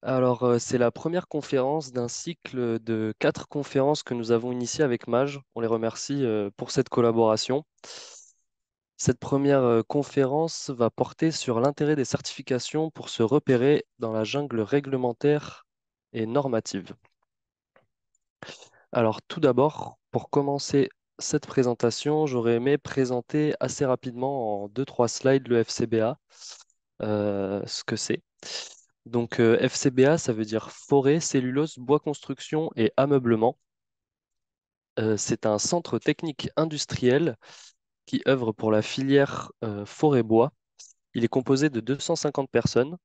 C'est la première conférence d'un cycle de 4 conférences que nous avons initiées avec Mage. On les remercie pour cette collaboration. Cette première conférence va porter sur l'intérêt des certifications pour se repérer dans la jungle réglementaire et normative. Alors, tout d'abord, pour commencer cette présentation, j'aurais aimé présenter assez rapidement en 2-3 slides le FCBA, ce que c'est. FCBA, ça veut dire forêt, cellulose, bois construction et ameublement. C'est un centre technique industriel qui œuvre pour la filière forêt-bois. Il est composé de 250 personnes.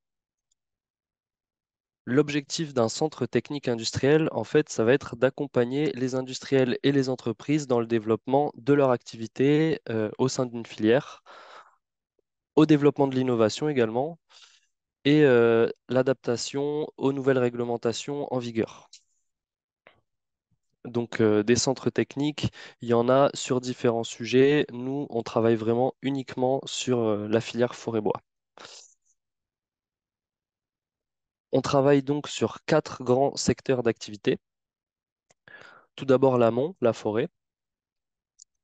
L'objectif d'un centre technique industriel, en fait, ça va être d'accompagner les industriels et les entreprises dans le développement de leur activité au sein d'une filière, au développement de l'innovation également, et l'adaptation aux nouvelles réglementations en vigueur. Des centres techniques, il y en a sur différents sujets. Nous, on travaille vraiment uniquement sur la filière forêt-bois. On travaille donc sur 4 grands secteurs d'activité. Tout d'abord l'amont, la forêt,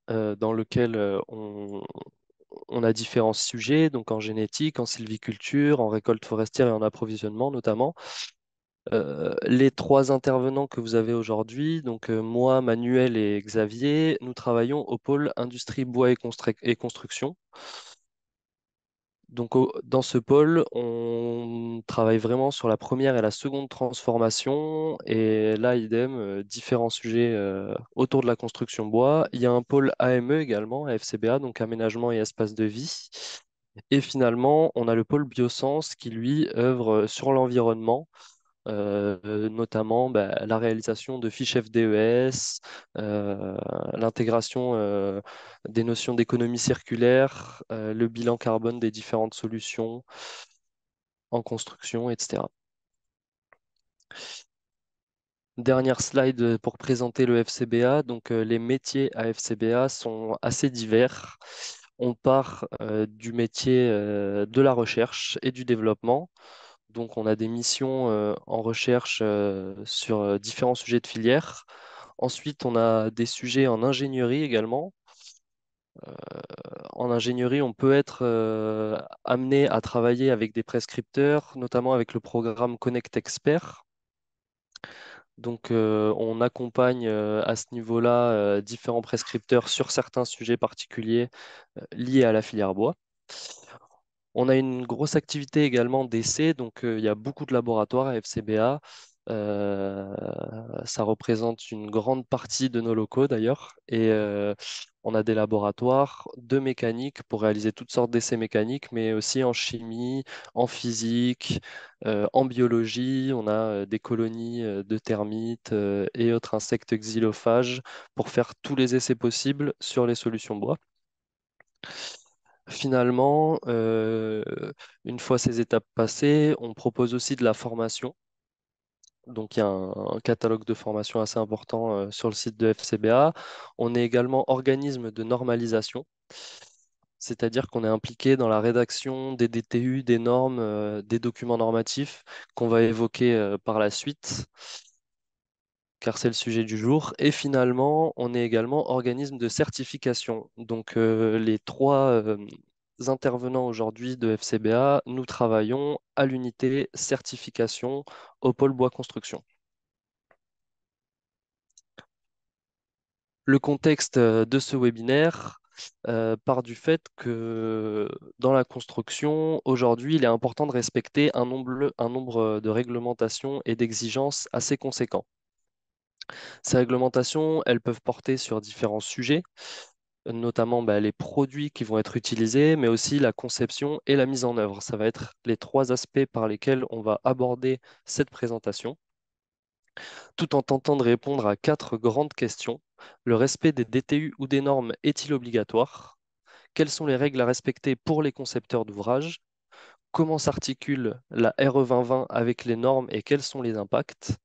dans lequel on a différents sujets, donc en génétique, en sylviculture, en récolte forestière et en approvisionnement notamment. Les 3 intervenants que vous avez aujourd'hui, moi, Manuel et Xavier, nous travaillons au pôle industrie bois et construction. Dans ce pôle, on travaille vraiment sur la première et la seconde transformation. Et là, idem, différents sujets autour de la construction bois. Il y a un pôle AME également, AFCBA, donc aménagement et espace de vie. Et finalement, on a le pôle biosens qui, lui, œuvre sur l'environnement, notamment la réalisation de fiches FDES, l'intégration des notions d'économie circulaire, le bilan carbone des différentes solutions en construction, etc. Dernière slide pour présenter le FCBA. Les métiers à FCBA sont assez divers. On part du métier de la recherche et du développement. Donc, on a des missions en recherche sur différents sujets de filière. Ensuite, on a des sujets en ingénierie également. En ingénierie, on peut être amené à travailler avec des prescripteurs, notamment avec le programme Connect Expert. On accompagne à ce niveau-là différents prescripteurs sur certains sujets particuliers liés à la filière bois. On a une grosse activité également d'essai, il y a beaucoup de laboratoires à FCBA. Euh, Ça représente une grande partie de nos locaux d'ailleurs. On a des laboratoires de mécanique pour réaliser toutes sortes d'essais mécaniques, mais aussi en chimie, en physique, en biologie. On a des colonies de termites et autres insectes xylophages pour faire tous les essais possibles sur les solutions bois. Finalement, une fois ces étapes passées, on propose aussi de la formation. Il y a un catalogue de formation assez important sur le site de FCBA. On est également organisme de normalisation, c'est-à-dire qu'on est impliqué dans la rédaction des DTU, des normes, des documents normatifs qu'on va évoquer par la suite, car c'est le sujet du jour. Et finalement, on est également organisme de certification. Les 3 intervenants aujourd'hui de FCBA, nous travaillons à l'unité certification au pôle bois construction. Le contexte de ce webinaire part du fait que dans la construction, aujourd'hui, il est important de respecter un nombre de réglementations et d'exigences assez conséquent. Ces réglementations, elles peuvent porter sur différents sujets, notamment les produits qui vont être utilisés, mais aussi la conception et la mise en œuvre. Ça va être les 3 aspects par lesquels on va aborder cette présentation, tout en tentant de répondre à 4 grandes questions. Le respect des DTU ou des normes est-il obligatoire? Quelles sont les règles à respecter pour les concepteurs d'ouvrages? Comment s'articule la RE 2020 avec les normes et quels sont les impacts?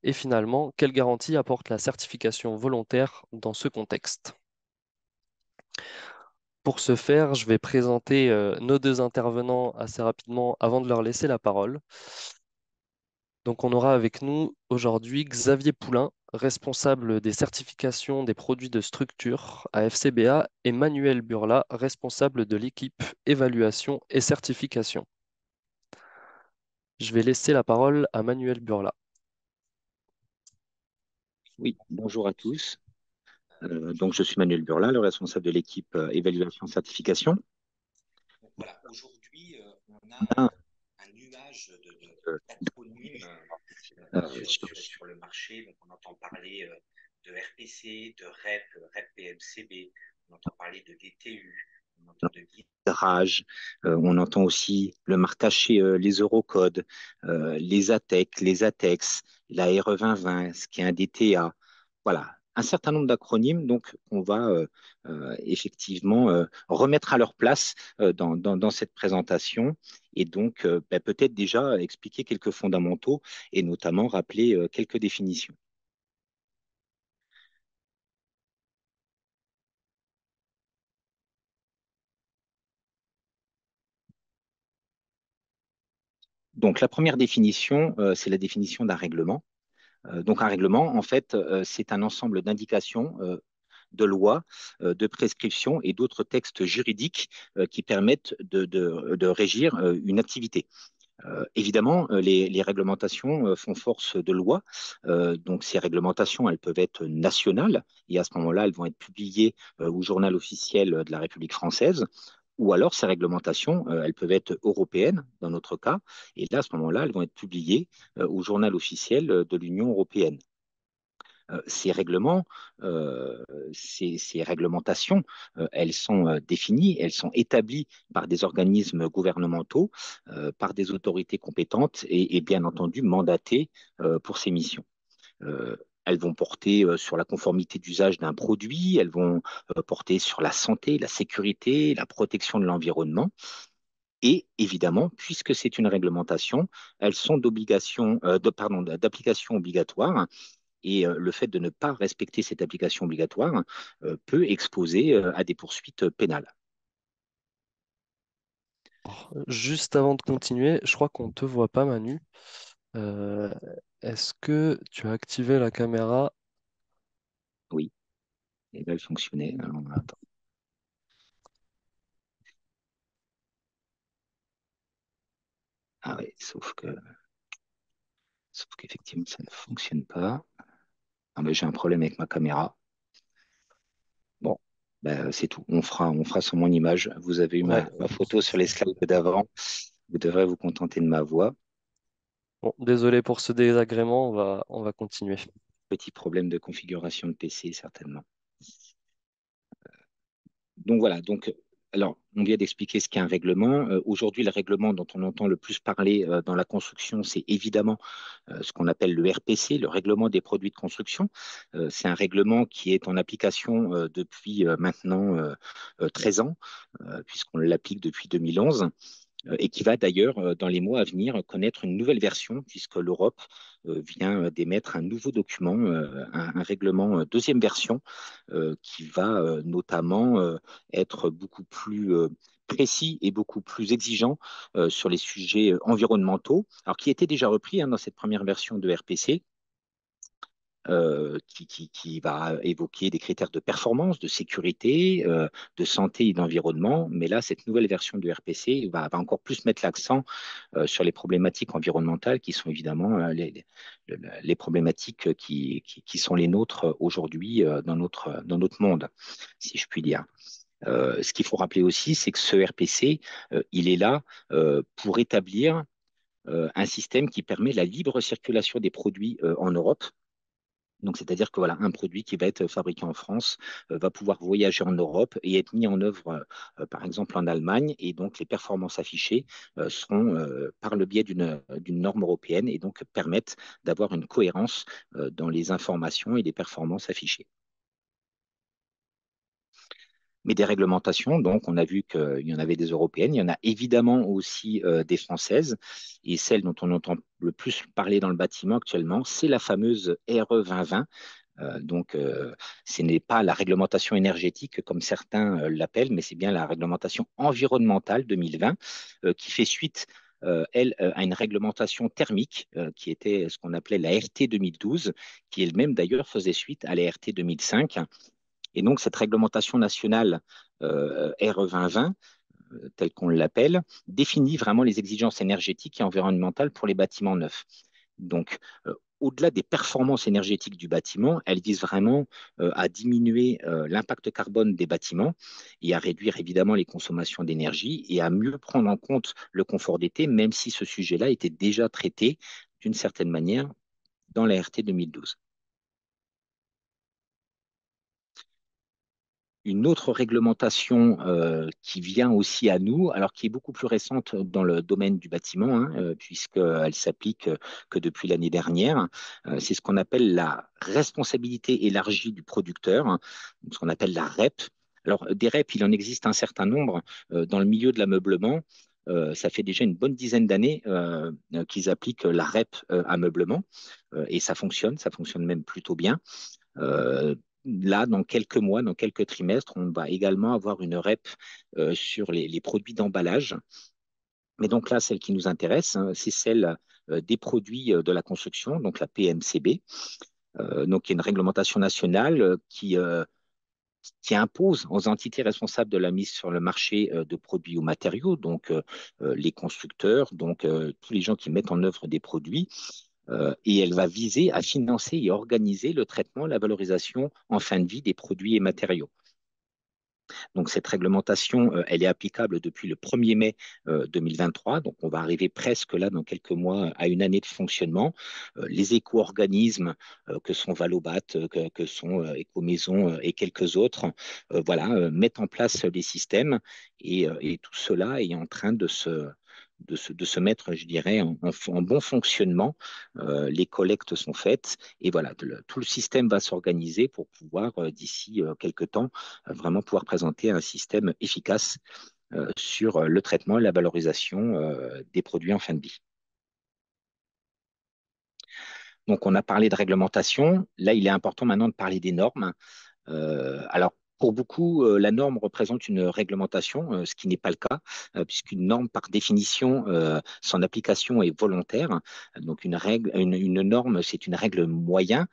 Et finalement, quelle garantie apporte la certification volontaire dans ce contexte? Pour ce faire, je vais présenter nos 2 intervenants assez rapidement avant de leur laisser la parole. Donc, on aura avec nous aujourd'hui Xavier Poulain, responsable des certifications des produits de structure à FCBA, et Manuel Burla, responsable de l'équipe évaluation et certification. Je vais laisser la parole à Manuel Burla. Oui, bonjour à tous. Donc, je suis Manuel Burlin, le responsable de l'équipe évaluation certification. Donc, voilà, aujourd'hui, on a un nuage d'acronymes sur le marché. Donc, on entend parler de RPC, de REP, REP PMCB, on entend parler de DTU, on entend de guidrage, on entend aussi le marquage chez les eurocodes, les ATEC, les ATEX, la RE 2020, ce qui est un DTA. Voilà, un certain nombre d'acronymes donc on va effectivement remettre à leur place dans cette présentation et donc ben, peut-être déjà expliquer quelques fondamentaux et notamment rappeler quelques définitions. Donc la première définition, c'est la définition d'un règlement. Donc un règlement, en fait, c'est un ensemble d'indications de lois, de prescriptions et d'autres textes juridiques qui permettent de régir une activité. Évidemment, les réglementations font force de loi. Donc, ces réglementations, elles peuvent être nationales et à ce moment-là, elles vont être publiées au journal officiel de la République française. Ou alors, ces réglementations, elles peuvent être européennes, dans notre cas. Et là, à ce moment-là, elles vont être publiées au journal officiel de l'Union européenne. Ces règlements, ces réglementations, elles sont définies, elles sont établies par des organismes gouvernementaux, par des autorités compétentes et bien entendu mandatées pour ces missions. Euh, Elles vont porter sur la conformité d'usage d'un produit, elles vont porter sur la santé, la sécurité, la protection de l'environnement. Et évidemment, puisque c'est une réglementation, elles sont d'application obligatoire et le fait de ne pas respecter cette application obligatoire peut exposer à des poursuites pénales. Juste avant de continuer, je crois qu'on ne te voit pas, Manu. Euh, Est-ce que tu as activé la caméra? Oui, et elle fonctionnait. Alors, attends. Ah oui, sauf qu'effectivement, ça ne fonctionne pas. Ah ben, j'ai un problème avec ma caméra. Bon, ben, c'est tout. On fera sur mon image. Vous avez eu Ouais. ma photo sur les slides d'avant. Vous devrez vous contenter de ma voix. Bon, désolé pour ce désagrément, on va continuer. Petit problème de configuration de PC, certainement. Donc voilà, donc alors on vient d'expliquer ce qu'est un règlement. Aujourd'hui, le règlement dont on entend le plus parler dans la construction, c'est évidemment ce qu'on appelle le RPC, le règlement des produits de construction. C'est un règlement qui est en application depuis maintenant 13 ans, puisqu'on l'applique depuis 2011 et qui va d'ailleurs, dans les mois à venir, connaître une nouvelle version, puisque l'Europe vient d'émettre un nouveau document, un règlement deuxième version, qui va notamment être beaucoup plus précis et beaucoup plus exigeant sur les sujets environnementaux, alors qui était déjà repris dans cette première version de RPC, qui va évoquer des critères de performance, de sécurité, de santé et d'environnement. Mais là, cette nouvelle version du RPC va encore plus mettre l'accent sur les problématiques environnementales qui sont évidemment les problématiques qui sont les nôtres aujourd'hui dans notre monde, si je puis dire. Ce qu'il faut rappeler aussi, c'est que ce RPC, il est là pour établir un système qui permet la libre circulation des produits en Europe. Donc, c'est-à-dire que voilà, un produit qui va être fabriqué en France va pouvoir voyager en Europe et être mis en œuvre, par exemple, en Allemagne. Et donc, les performances affichées seront par le biais d'une norme européenne et donc permettent d'avoir une cohérence dans les informations et les performances affichées. Mais des réglementations, donc on a vu qu'il y en avait des européennes, il y en a évidemment aussi des françaises, et celle dont on entend le plus parler dans le bâtiment actuellement, c'est la fameuse RE 2020. Ce n'est pas la réglementation énergétique comme certains l'appellent, mais c'est bien la réglementation environnementale 2020 qui fait suite elle, a une réglementation thermique qui était ce qu'on appelait la RT 2012, qui elle-même d'ailleurs faisait suite à la RT 2005. Et donc, cette réglementation nationale RE 2020, telle qu'on l'appelle, définit vraiment les exigences énergétiques et environnementales pour les bâtiments neufs. Donc, au-delà des performances énergétiques du bâtiment, elle vise vraiment à diminuer l'impact carbone des bâtiments et à réduire évidemment les consommations d'énergie et à mieux prendre en compte le confort d'été, même si ce sujet-là était déjà traité d'une certaine manière dans la RT 2012. Une autre réglementation qui vient aussi à nous, alors qui est beaucoup plus récente dans le domaine du bâtiment, hein, puisqu'elle s'applique que depuis l'année dernière, c'est ce qu'on appelle la responsabilité élargie du producteur, hein, ce qu'on appelle la REP. Alors, des REP, il en existe un certain nombre dans le milieu de l'ameublement. Ça fait déjà une bonne dizaine d'années qu'ils appliquent la REP ameublement et ça fonctionne même plutôt bien. Là, dans quelques mois, dans quelques trimestres, on va également avoir une REP sur les produits d'emballage. Mais donc là, celle qui nous intéresse, hein, c'est celle des produits de la construction, donc la PMCB. Donc, il y a une réglementation nationale qui impose aux entités responsables de la mise sur le marché de produits ou matériaux, donc les constructeurs, donc tous les gens qui mettent en œuvre des produits, et elle va viser à financer et organiser le traitement, la valorisation en fin de vie des produits et matériaux. Donc cette réglementation, elle est applicable depuis le 1er mai 2023. Donc on va arriver presque là dans quelques mois à une année de fonctionnement. Les éco-organismes que sont Valobat, que sont Écomaison et quelques autres, voilà, mettent en place des systèmes et tout cela est en train de se mettre, je dirais, en bon fonctionnement. Les collectes sont faites et voilà, tout le système va s'organiser pour pouvoir, d'ici quelques temps, vraiment pouvoir présenter un système efficace sur le traitement et la valorisation des produits en fin de vie. Donc, on a parlé de réglementation. Là, il est important maintenant de parler des normes. Alors, pour beaucoup, la norme représente une réglementation, ce qui n'est pas le cas, puisqu'une norme, par définition, son application est volontaire. Donc, une norme, c'est une règle moyen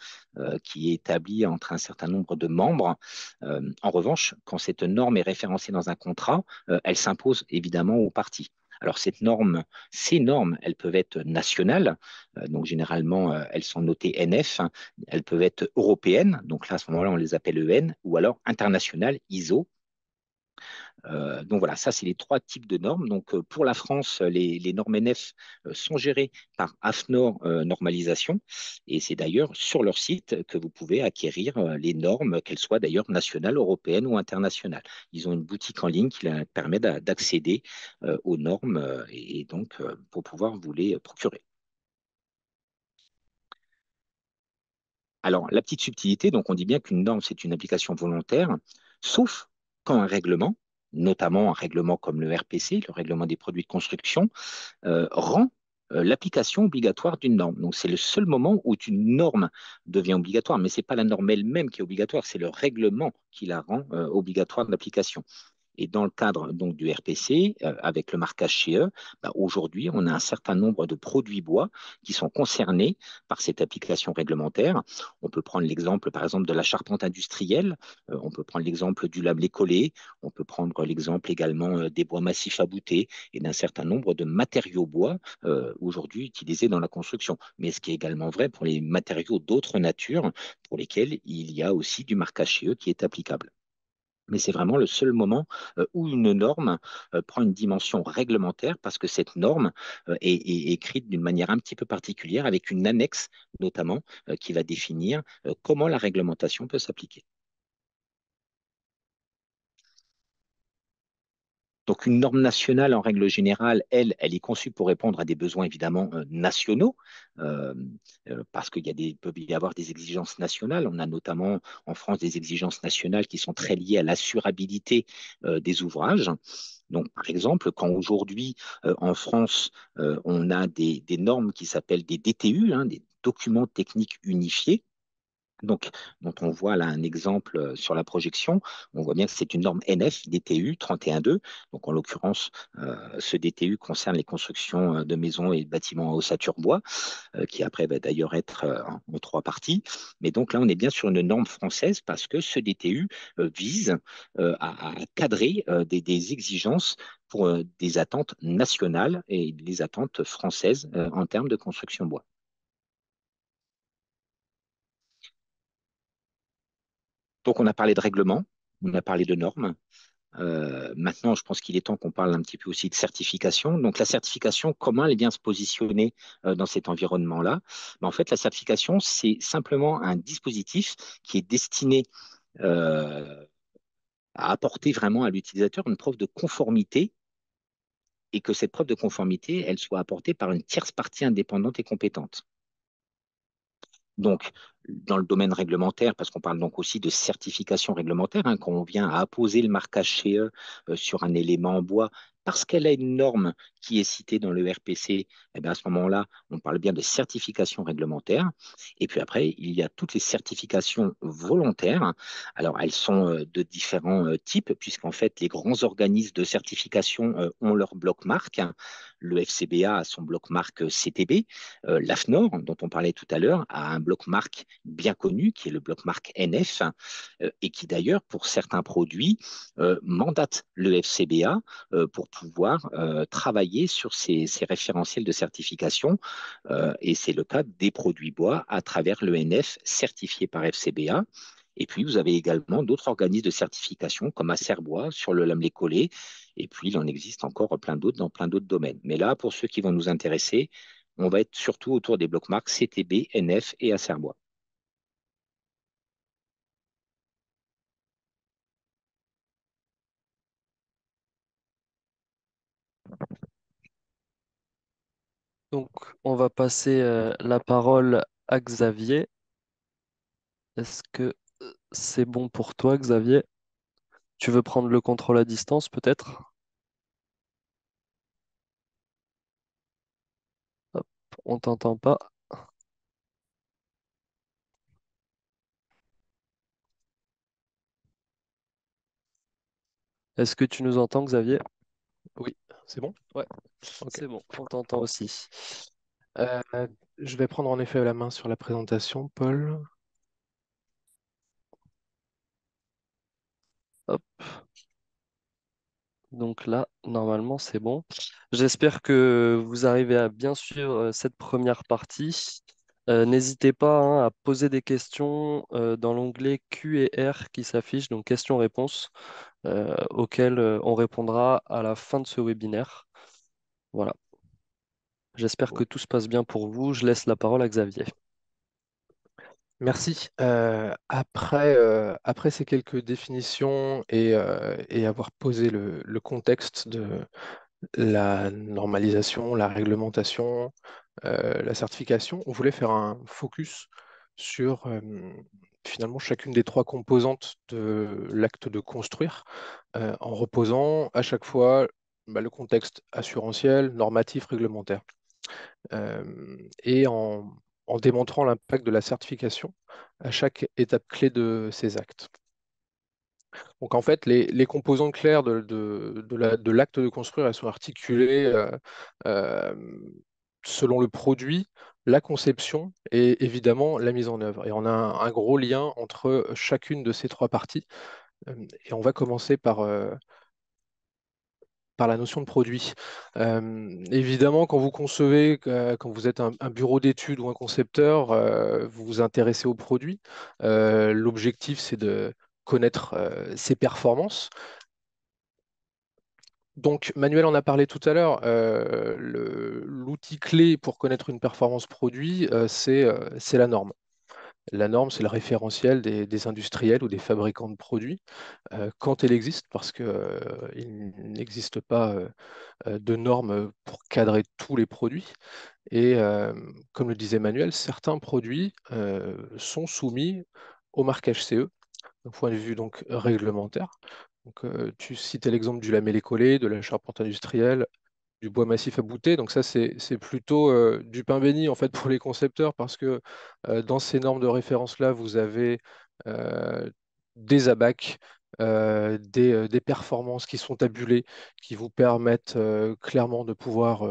qui est établie entre un certain nombre de membres. En revanche, quand cette norme est référencée dans un contrat, elle s'impose évidemment aux parties. Alors, ces normes, elles peuvent être nationales, donc généralement, elles sont notées NF. Elles peuvent être européennes, donc là, à ce moment-là, on les appelle EN, ou alors internationales, ISO. Donc voilà, ça, c'est les trois types de normes. Donc pour la France, les normes NF sont gérées par AFNOR Normalisation, et c'est d'ailleurs sur leur site que vous pouvez acquérir les normes, qu'elles soient d'ailleurs nationales, européennes ou internationales. Ils ont une boutique en ligne qui leur permet d'accéder aux normes et donc pour pouvoir vous les procurer. Alors, la petite subtilité, donc on dit bien qu'une norme, c'est une application volontaire, sauf quand un règlement, notamment un règlement comme le RPC, le règlement des produits de construction, rend l'application obligatoire d'une norme. Donc, c'est le seul moment où une norme devient obligatoire, mais ce n'est pas la norme elle-même qui est obligatoire, c'est le règlement qui la rend obligatoire d'application. Et dans le cadre donc du RPC, avec le marquage CE, bah, aujourd'hui, on a un certain nombre de produits bois qui sont concernés par cette application réglementaire. On peut prendre l'exemple, par exemple, de la charpente industrielle, on peut prendre l'exemple du lamelé collé, on peut prendre l'exemple également des bois massifs aboutés et d'un certain nombre de matériaux bois aujourd'hui utilisés dans la construction. Mais ce qui est également vrai pour les matériaux d'autres natures pour lesquels il y a aussi du marquage CE qui est applicable. Mais c'est vraiment le seul moment où une norme prend une dimension réglementaire parce que cette norme est écrite d'une manière un petit peu particulière avec une annexe notamment qui va définir comment la réglementation peut s'appliquer. Donc, une norme nationale, en règle générale, elle est conçue pour répondre à des besoins évidemment nationaux, euh, parce qu'il peut y avoir des exigences nationales. On a notamment en France des exigences nationales qui sont très liées à l'assurabilité des ouvrages. Donc, par exemple, quand aujourd'hui en France, on a des normes qui s'appellent des DTU, hein, des documents techniques unifiés, Donc, dont on voit là un exemple sur la projection, on voit bien que c'est une norme NF DTU 31.2. Donc, en l'occurrence, ce DTU concerne les constructions de maisons et de bâtiments en ossature bois, qui après va d'ailleurs être en trois parties. Mais donc là, on est bien sur une norme française parce que ce DTU vise à cadrer des exigences pour des attentes nationales et des attentes françaises en termes de construction bois. Donc, on a parlé de règlement, on a parlé de normes. Maintenant, je pense qu'il est temps qu'on parle un petit peu aussi de certification. Donc, la certification, comment elle vient se positionner dans cet environnement-là? En fait, la certification, c'est simplement un dispositif qui est destiné à apporter vraiment à l'utilisateur une preuve de conformité et que cette preuve de conformité, elle soit apportée par une tierce partie indépendante et compétente. Donc, dans le domaine réglementaire, parce qu'on parle donc aussi de certification réglementaire, hein, quand on vient à apposer le marquage CE sur un élément en bois, parce qu'elle a une norme qui est citée dans le RPC, eh bien à ce moment-là, on parle bien de certification réglementaire. Et puis après, il y a toutes les certifications volontaires. Alors, elles sont de différents types, puisqu'en fait, les grands organismes de certification ont leur bloc marque. Le FCBA a son bloc marque CTB. L'AFNOR, dont on parlait tout à l'heure, a un bloc marque bien connu, qui est le bloc marque NF, et qui d'ailleurs, pour certains produits, mandate le FCBA pour pouvoir travailler sur ces référentiels de certification. Et c'est le cas des produits bois à travers l'ENF certifié par FCBA. Et puis, vous avez également d'autres organismes de certification comme Acerbois sur le lamelé collé. Et puis, il en existe encore plein d'autres dans plein d'autres domaines. Mais là, pour ceux qui vont nous intéresser, on va être surtout autour des blocs marques CTB, NF et Acerbois. Donc, on va passer la parole à Xavier. Est-ce que c'est bon pour toi, Xavier? Tu veux prendre le contrôle à distance, peut-être? Hop, on t'entend pas. Est-ce que tu nous entends, Xavier? Oui, c'est bon? Ouais, Ok. c'est bon, on t'entend aussi. Euh, je vais prendre en effet la main sur la présentation, Paul. Hop, donc là, normalement, c'est bon. J'espère que vous arrivez à bien suivre cette première partie. N'hésitez pas hein, à poser des questions dans l'onglet Q et R qui s'affiche, donc questions-réponses, auxquelles on répondra à la fin de ce webinaire. Voilà. J'espère que tout se passe bien pour vous. Je laisse la parole à Xavier. Merci. Après ces quelques définitions et avoir posé le contexte de la normalisation, la réglementation, la certification, on voulait faire un focus sur finalement chacune des trois composantes de l'acte de construire, en reposant à chaque fois le contexte assurantiel, normatif, réglementaire, et en démontrant l'impact de la certification à chaque étape clé de ces actes. Donc en fait, les composantes claires de l'acte de construire, elles sont articulées euh, selon le produit, la conception et évidemment la mise en œuvre. Et on a un gros lien entre chacune de ces trois parties. Et on va commencer par la notion de produit. Évidemment, quand vous concevez, quand vous êtes un bureau d'études ou un concepteur, vous vous intéressez au produit. L'objectif, c'est de connaître ses performances. Donc, Manuel en a parlé tout à l'heure. L'outil clé pour connaître une performance produit, c'est la norme. La norme, c'est le référentiel des industriels ou des fabricants de produits, quand elle existe, parce qu'il n'existe pas de normes pour cadrer tous les produits. Et comme le disait Manuel, certains produits sont soumis au marquage CE, d'un point de vue donc réglementaire. Donc, tu citais l'exemple du lamellé collé, de la charpente industrielle, du bois massif à bouter. Donc ça, c'est plutôt du pain béni en fait pour les concepteurs parce que dans ces normes de référence-là, vous avez euh, des abacs, des performances qui sont tabulées, qui vous permettent clairement de pouvoir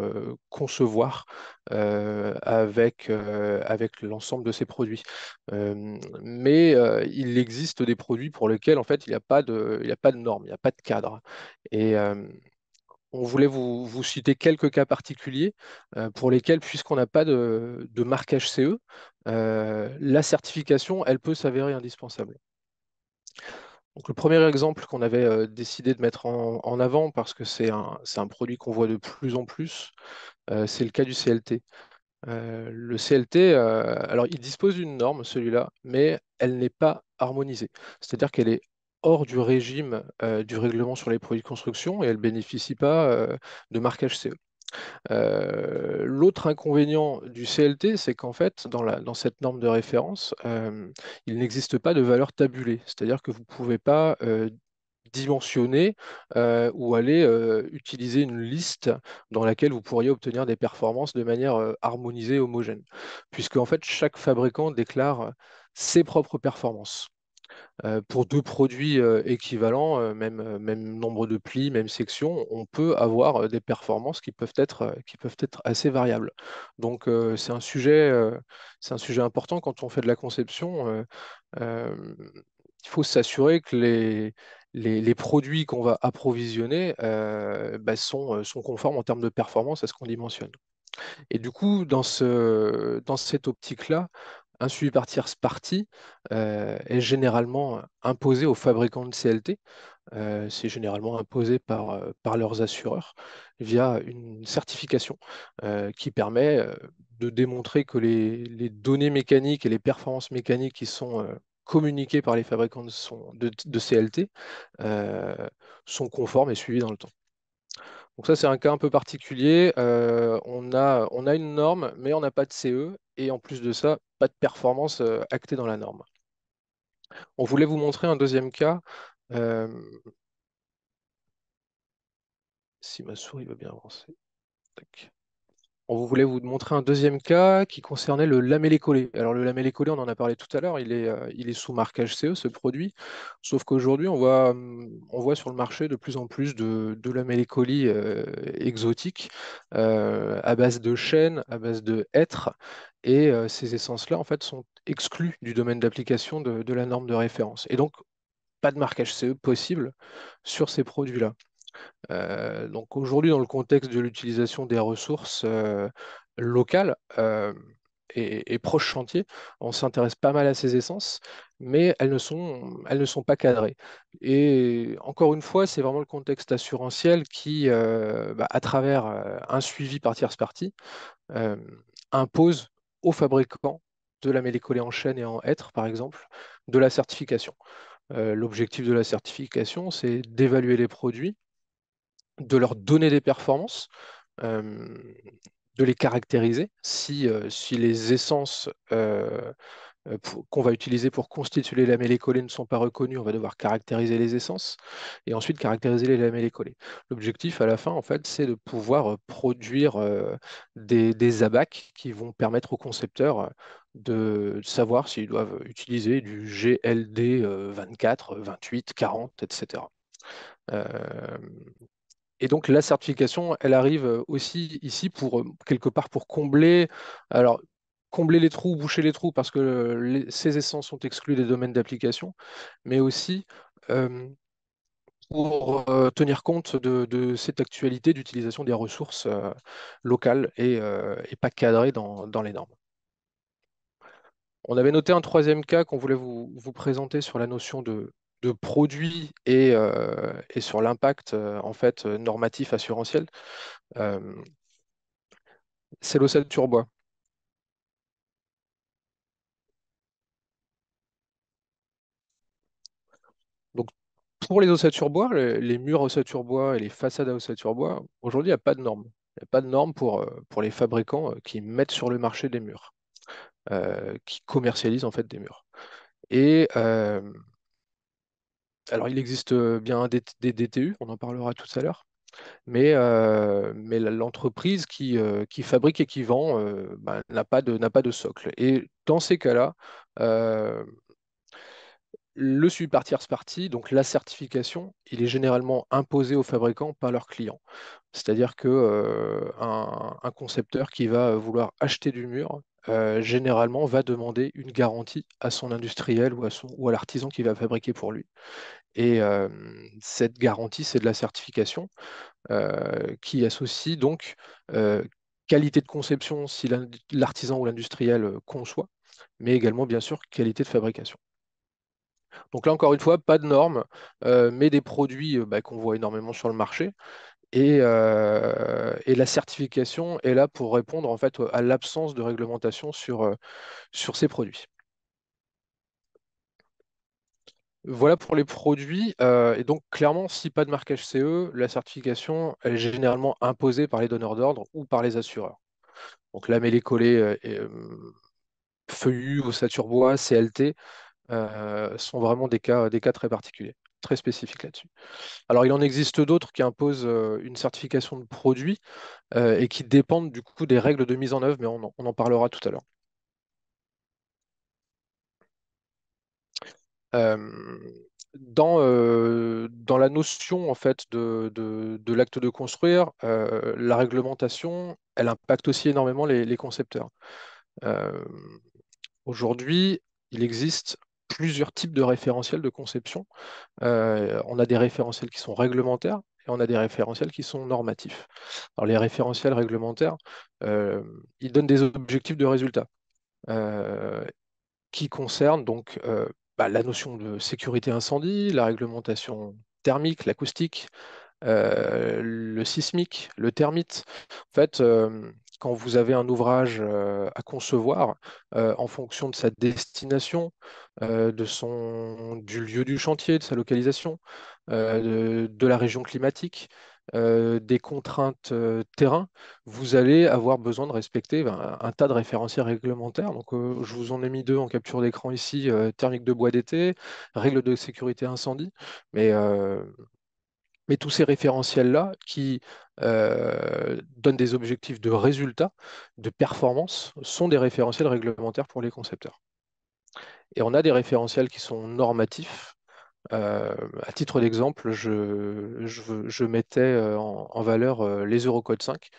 concevoir avec l'ensemble de ces produits. Mais il existe des produits pour lesquels en fait il n'y a pas il y a pas de normes, il n'y a pas de cadre. Et on voulait vous citer quelques cas particuliers pour lesquels, puisqu'on n'a pas de marquage CE, la certification, elle peut s'avérer indispensable. Donc, le premier exemple qu'on avait décidé de mettre en avant, parce que c'est un produit qu'on voit de plus en plus, c'est le cas du CLT. Le CLT, alors il dispose d'une norme, celui-là, mais elle n'est pas harmonisée. C'est-à-dire qu'elle est hors du régime du règlement sur les produits de construction et elle ne bénéficie pas de marquage CE. L'autre inconvénient du CLT, c'est qu'en fait, dans cette norme de référence, il n'existe pas de valeur tabulée. C'est-à-dire que vous ne pouvez pas dimensionner ou aller utiliser une liste dans laquelle vous pourriez obtenir des performances de manière harmonisée et homogène. Puisque en fait, chaque fabricant déclare ses propres performances. Pour deux produits équivalents, même nombre de plis, même section, on peut avoir des performances qui peuvent être assez variables. Donc c'est un sujet important quand on fait de la conception. Euh, il faut s'assurer que les produits qu'on va approvisionner bah, sont conformes en termes de performance à ce qu'on dimensionne. Et du coup, dans cette optique-là, un suivi par tierce partie est généralement imposé aux fabricants de CLT. C'est généralement imposé par leurs assureurs via une certification qui permet de démontrer que les données mécaniques et les performances mécaniques qui sont communiquées par les fabricants de CLT euh, sont conformes et suivies dans le temps. Donc ça, c'est un cas un peu particulier. On a une norme, mais on n'a pas de CE, et en plus de ça, pas de performance actée dans la norme. On voulait vous montrer un deuxième cas. euh, si ma souris va bien avancer. Tac. On voulait vous montrer un deuxième cas qui concernait le lamellé-collé. Alors le lamellé-collé, on en a parlé tout à l'heure, il est sous marquage CE, ce produit. Sauf qu'aujourd'hui, on voit sur le marché de plus en plus de lamellé-collés exotiques à base de chêne, à base de hêtre. Et ces essences-là, en fait, sont exclues du domaine d'application de la norme de référence. Et donc, pas de marquage CE possible sur ces produits-là. Donc aujourd'hui, dans le contexte de l'utilisation des ressources locales et proches chantiers, on s'intéresse pas mal à ces essences, mais elles ne sont pas cadrées. Et encore une fois, c'est vraiment le contexte assurantiel qui, bah, à travers un suivi par tierce partie, euh, impose aux fabricants de la mêlée collée en chêne et en hêtre, par exemple, de la certification. L'objectif de la certification, c'est d'évaluer les produits, de leur donner des performances, euh, de les caractériser. Si les essences qu'on va utiliser pour constituer les lamellés collés ne sont pas reconnues, on va devoir caractériser les essences et ensuite caractériser les lamellés collés. L'objectif à la fin, en fait, c'est de pouvoir produire des abacs qui vont permettre aux concepteurs de savoir s'ils doivent utiliser du GLD 24, 28, 40, etc. Euh, et donc la certification, elle arrive aussi ici pour quelque part pour combler, alors combler les trous, boucher les trous parce que ces essences sont exclues des domaines d'application, mais aussi euh, pour tenir compte de cette actualité d'utilisation des ressources locales et pas cadrées dans les normes. On avait noté un troisième cas qu'on voulait vous présenter sur la notion de produit et sur l'impact en fait normatif assurantiel. Euh, c'est l'ossature bois. Donc, pour les ossatures bois, les murs ossature bois et les façades à ossature bois, aujourd'hui, il n'y a pas de normes. Il n'y a pas de normes pour les fabricants qui mettent sur le marché des murs, qui commercialisent en fait des murs. Et alors, il existe bien des DTU, on en parlera tout à l'heure, mais l'entreprise qui fabrique et qui vend bah, n'a pas de socle. Et dans ces cas-là, euh, le suivi par tierce partie, donc la certification, il est généralement imposé aux fabricants par leurs clients. C'est-à-dire que un concepteur qui va vouloir acheter du mur, généralement va demander une garantie à son industriel ou à l'artisan qui va fabriquer pour lui. Et cette garantie, c'est de la certification qui associe donc euh, qualité de conception si l'artisan ou l'industriel conçoit, mais également bien sûr qualité de fabrication. Donc là encore une fois, pas de normes, mais des produits bah, qu'on voit énormément sur le marché. Et la certification est là pour répondre en fait à l'absence de réglementation sur ces produits. Voilà pour les produits. Et donc, clairement, si pas de marquage CE, la certification elle est généralement imposée par les donneurs d'ordre ou par les assureurs. Donc, lamellé-collé, feuillu, ossature bois, CLT sont vraiment des cas très particuliers, très spécifiques là-dessus. Alors, il en existe d'autres qui imposent une certification de produit et qui dépendent du coup des règles de mise en œuvre, mais on en parlera tout à l'heure. Euh, dans la notion en fait de l'acte de construire, la réglementation, elle impacte aussi énormément les concepteurs. Euh, Aujourd'hui, il existe plusieurs types de référentiels de conception. On a des référentiels qui sont réglementaires et on a des référentiels qui sont normatifs. Alors les référentiels réglementaires, euh, ils donnent des objectifs de résultat. Euh, qui concerne donc bah, la notion de sécurité incendie, la réglementation thermique, l'acoustique, le sismique, le thermite. En fait, quand vous avez un ouvrage à concevoir en fonction de sa destination, du lieu du chantier, de sa localisation, de la région climatique, des contraintes terrain, vous allez avoir besoin de respecter ben, un tas de référentiels réglementaires. Donc, je vous en ai mis deux en capture d'écran ici, thermique de bois d'été, règles de sécurité incendie. Mais mais tous ces référentiels-là qui donnent des objectifs de résultat, de performance, sont des référentiels réglementaires pour les concepteurs. Et on a des référentiels qui sont normatifs. À titre d'exemple, je mettais en valeur les Eurocode 5,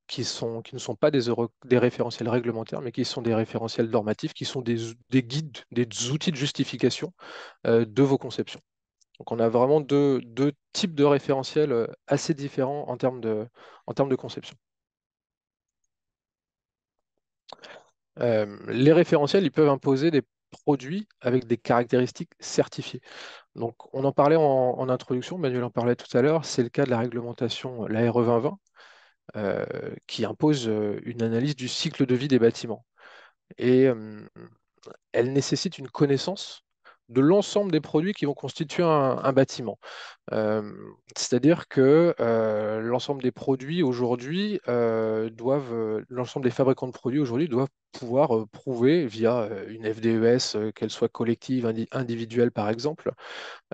qui ne sont pas des référentiels réglementaires, mais qui sont des référentiels normatifs, qui sont des guides, des outils de justification de vos conceptions. Donc on a vraiment deux types de référentiels assez différents en termes de conception. Les référentiels, ils peuvent imposer des produits avec des caractéristiques certifiées. Donc on en parlait en introduction, Manuel en parlait tout à l'heure, c'est le cas de la réglementation, la RE 2020, qui impose une analyse du cycle de vie des bâtiments. Et elle nécessite une connaissance de l'ensemble des produits qui vont constituer un bâtiment. C'est-à-dire que l'ensemble des produits aujourd'hui l'ensemble des fabricants de produits aujourd'hui doivent pouvoir prouver via une FDES, qu'elle soit collective, individuelle par exemple,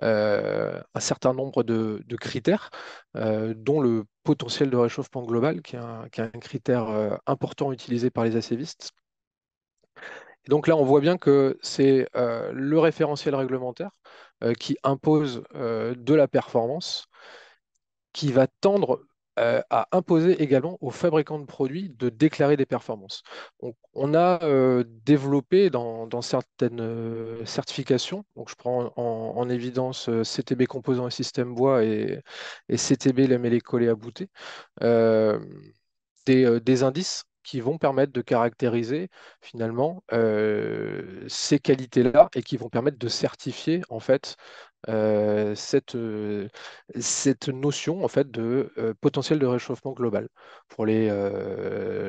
un certain nombre de critères, dont le potentiel de réchauffement global, qui est un critère important utilisé par les ACVistes. Et donc là, on voit bien que c'est le référentiel réglementaire qui impose de la performance qui va tendre à imposer également aux fabricants de produits de déclarer des performances. Donc, on a développé dans certaines certifications, donc je prends en évidence CTB composants et système bois et CTB lamellé collé à bouter, euh, des indices qui vont permettre de caractériser finalement ces qualités-là et qui vont permettre de certifier en fait cette notion en fait de potentiel de réchauffement global pour les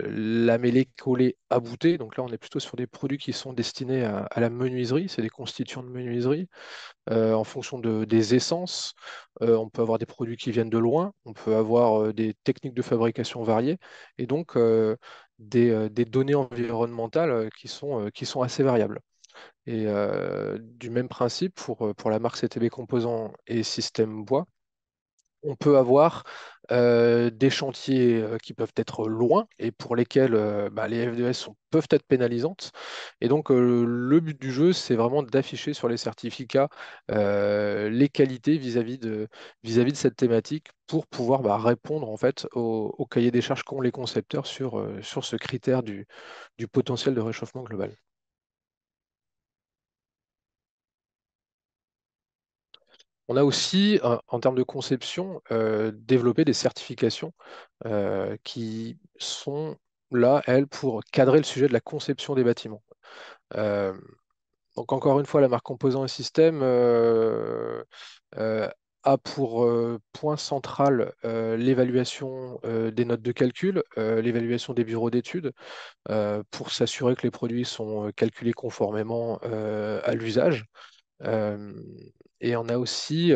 lamellés collés aboutés. Donc là, on est plutôt sur des produits qui sont destinés à la menuiserie, c'est des constituants de menuiserie en fonction des essences. On peut avoir des produits qui viennent de loin, on peut avoir des techniques de fabrication variées et donc des données environnementales qui sont assez variables. Et du même principe pour la marque CTB Composants et Système Bois, On peut avoir des chantiers qui peuvent être loin et pour lesquels bah, les FDS peuvent être pénalisantes. Et donc, le but du jeu, c'est vraiment d'afficher sur les certificats les qualités vis-à-vis de cette thématique pour pouvoir bah, répondre en fait au cahier des charges qu'ont les concepteurs sur ce critère du potentiel de réchauffement global. On a aussi, en termes de conception, développé des certifications qui sont là, elles, pour cadrer le sujet de la conception des bâtiments. Euh, donc encore une fois, la marque Composants et Systèmes euh, a pour point central l'évaluation des notes de calcul, l'évaluation des bureaux d'études, pour s'assurer que les produits sont calculés conformément à l'usage. Euh, et on a aussi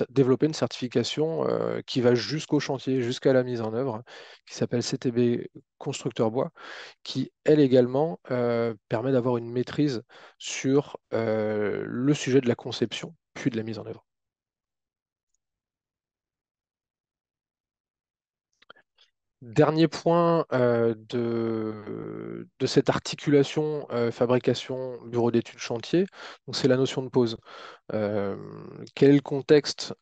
développé une certification qui va jusqu'au chantier, jusqu'à la mise en œuvre, qui s'appelle CTB Constructeur Bois, qui, elle également, permet d'avoir une maîtrise sur le sujet de la conception, puis de la mise en œuvre. Dernier point de cette articulation fabrication, bureau d'études, chantier, donc c'est la notion de pause. Euh, Quel est le contexte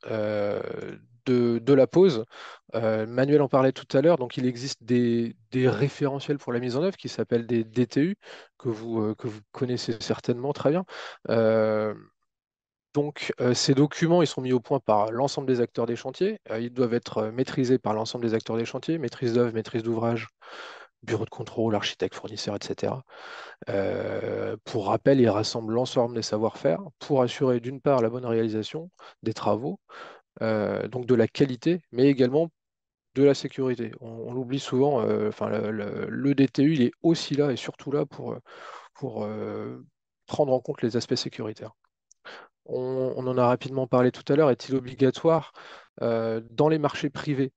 de la pause? Manuel en parlait tout à l'heure, donc il existe des référentiels pour la mise en œuvre qui s'appellent des DTU, que vous connaissez certainement très bien. Euh, Ces documents, ils sont mis au point par l'ensemble des acteurs des chantiers. Ils doivent être maîtrisés par l'ensemble des acteurs des chantiers, maîtrise d'œuvre, maîtrise d'ouvrage, bureau de contrôle, architecte, fournisseur, etc. Pour rappel, ils rassemblent l'ensemble des savoir-faire pour assurer d'une part la bonne réalisation des travaux, donc de la qualité, mais également de la sécurité. On l'oublie souvent, enfin, le DTU, il est aussi là et surtout là pour prendre en compte les aspects sécuritaires. On en a rapidement parlé tout à l'heure. Est-il obligatoire dans les marchés privés?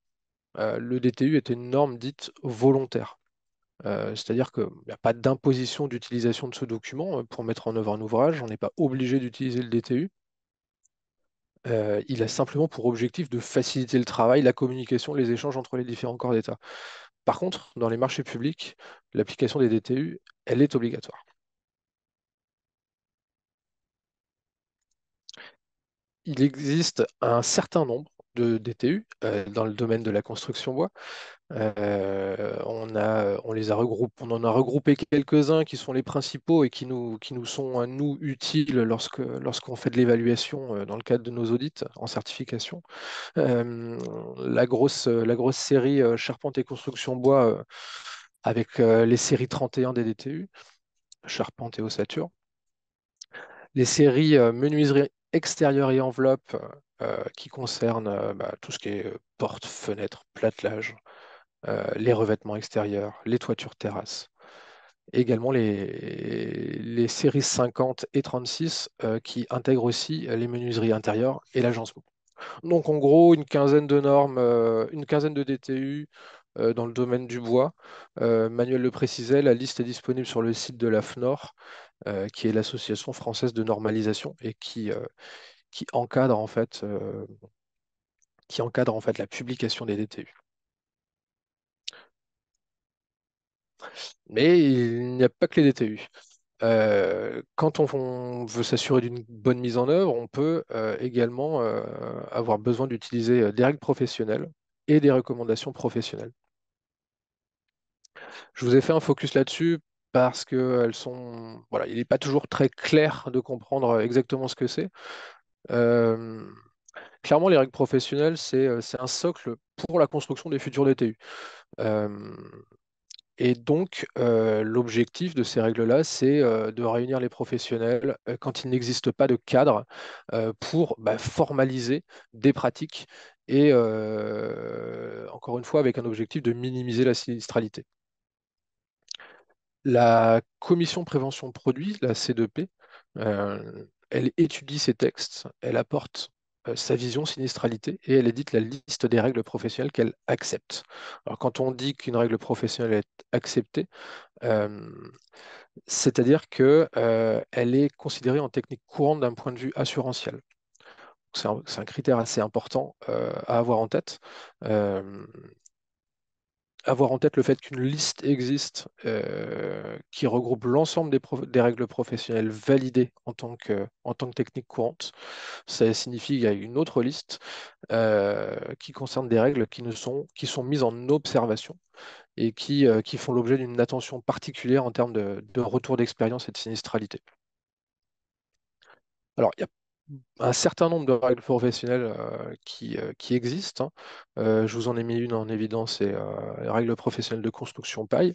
Le DTU est une norme dite volontaire. C'est-à-dire qu'il n'y a pas d'imposition d'utilisation de ce document pour mettre en œuvre un ouvrage. On n'est pas obligé d'utiliser le DTU. Il a simplement pour objectif de faciliter le travail, la communication, les échanges entre les différents corps d'État. Par contre, dans les marchés publics, l'application des DTU, elle est obligatoire. Il existe un certain nombre de DTU dans le domaine de la construction bois. On les a on en a regroupé quelques-uns qui sont les principaux et qui nous sont à nous utiles lorsqu'on fait de l'évaluation dans le cadre de nos audits en certification. La grosse série charpente et construction bois avec les séries 31 des DTU, charpente et ossature. Les séries menuiserie extérieure et enveloppe qui concernent bah, tout ce qui est porte, fenêtre, platelage, les revêtements extérieurs, les toitures terrasses. Également les séries 50 et 36 qui intègrent aussi les menuiseries intérieures et l'agencement. Donc en gros, une quinzaine de normes, une quinzaine de DTU dans le domaine du bois. Manuel le précisait, la liste est disponible sur le site de l'AFNOR, qui est l'Association française de normalisation et qui encadre qui encadre en fait la publication des DTU. Mais il n'y a pas que les DTU. Quand on veut s'assurer d'une bonne mise en œuvre, on peut également avoir besoin d'utiliser des règles professionnelles et des recommandations professionnelles. Je vous ai fait un focus là-dessus parce que voilà, il n'est pas toujours très clair de comprendre exactement ce que c'est. Euh, Clairement, les règles professionnelles, c'est un socle pour la construction des futurs DTU. Euh, Et donc, l'objectif de ces règles-là, c'est de réunir les professionnels quand il n'existe pas de cadre pour bah, formaliser des pratiques et, encore une fois, avec un objectif de minimiser la sinistralité. La commission prévention de produits, la C2P, elle étudie ces textes, elle apporte sa vision sinistralité et elle édite la liste des règles professionnelles qu'elle accepte. Alors, quand on dit qu'une règle professionnelle est acceptée, euh, c'est-à-dire qu'elle est considérée en technique courante d'un point de vue assurantiel. C'est un critère assez important à avoir en tête. Euh, Avoir en tête le fait qu'une liste existe qui regroupe l'ensemble des règles professionnelles validées en tant que technique courante. Ça signifie qu'il y a une autre liste qui concerne des règles qui sont mises en observation et qui font l'objet d'une attention particulière en termes de retour d'expérience et de sinistralité. Alors, il y a un certain nombre de règles professionnelles qui existent, hein. Je vous en ai mis une en évidence, c'est les règles professionnelles de construction paille.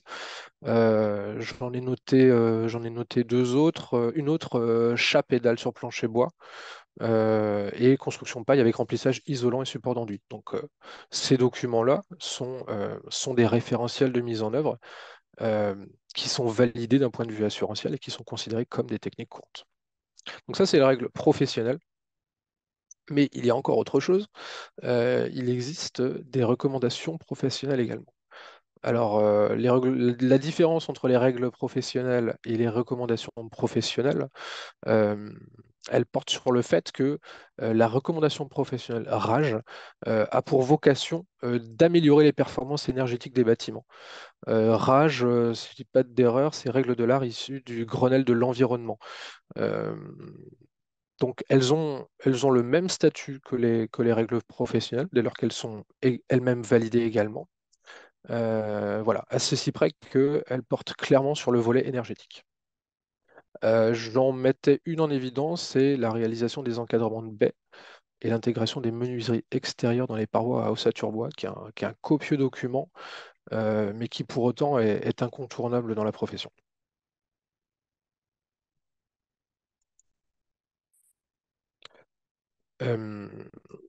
J'en ai noté deux autres. Une autre, chape et dalle sur plancher bois, et construction paille avec remplissage isolant et support d'enduit. Donc, ces documents-là sont des référentiels de mise en œuvre euh, qui sont validés d'un point de vue assurantiel et qui sont considérés comme des techniques courantes. Donc ça, c'est les règles professionnelles. Mais il y a encore autre chose. Il existe des recommandations professionnelles également. Alors, la différence entre les règles professionnelles et les recommandations professionnelles, euh, elle porte sur le fait que la recommandation professionnelle RAGE a pour vocation d'améliorer les performances énergétiques des bâtiments. RAGE, si je ne dis pas d'erreur, c'est règles de l'art issues du Grenelle de l'environnement. Euh, donc, elles ont le même statut que les règles professionnelles, dès lors qu'elles sont elles-mêmes validées également. Voilà, à ceci près qu'elles portent clairement sur le volet énergétique. J'en mettais une en évidence, c'est la réalisation des encadrements de baies et l'intégration des menuiseries extérieures dans les parois à ossature bois, qui est un copieux document, mais qui pour autant est incontournable dans la profession. Euh,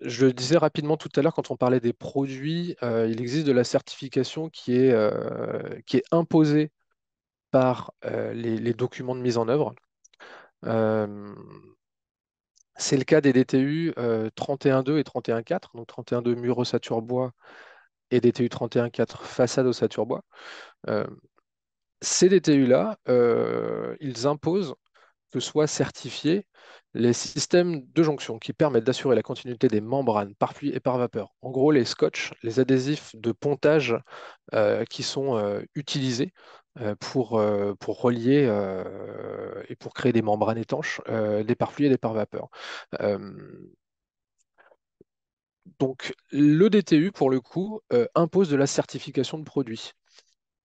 je le disais rapidement tout à l'heure, quand on parlait des produits, il existe de la certification qui est imposée par les documents de mise en œuvre. Euh, c'est le cas des DTU 31.2 et 31.4, donc 31.2 mur ossature bois et DTU 31.4 façade ossature bois. Euh, Ces DTU-là, ils imposent que soient certifiés les systèmes de jonction qui permettent d'assurer la continuité des membranes par pluie et par vapeur. En gros, les scotch, les adhésifs de pontage qui sont utilisés pour relier et pour créer des membranes étanches, des pare pluie et des pare vapeur. Donc, le DTU, pour le coup, impose de la certification de produits.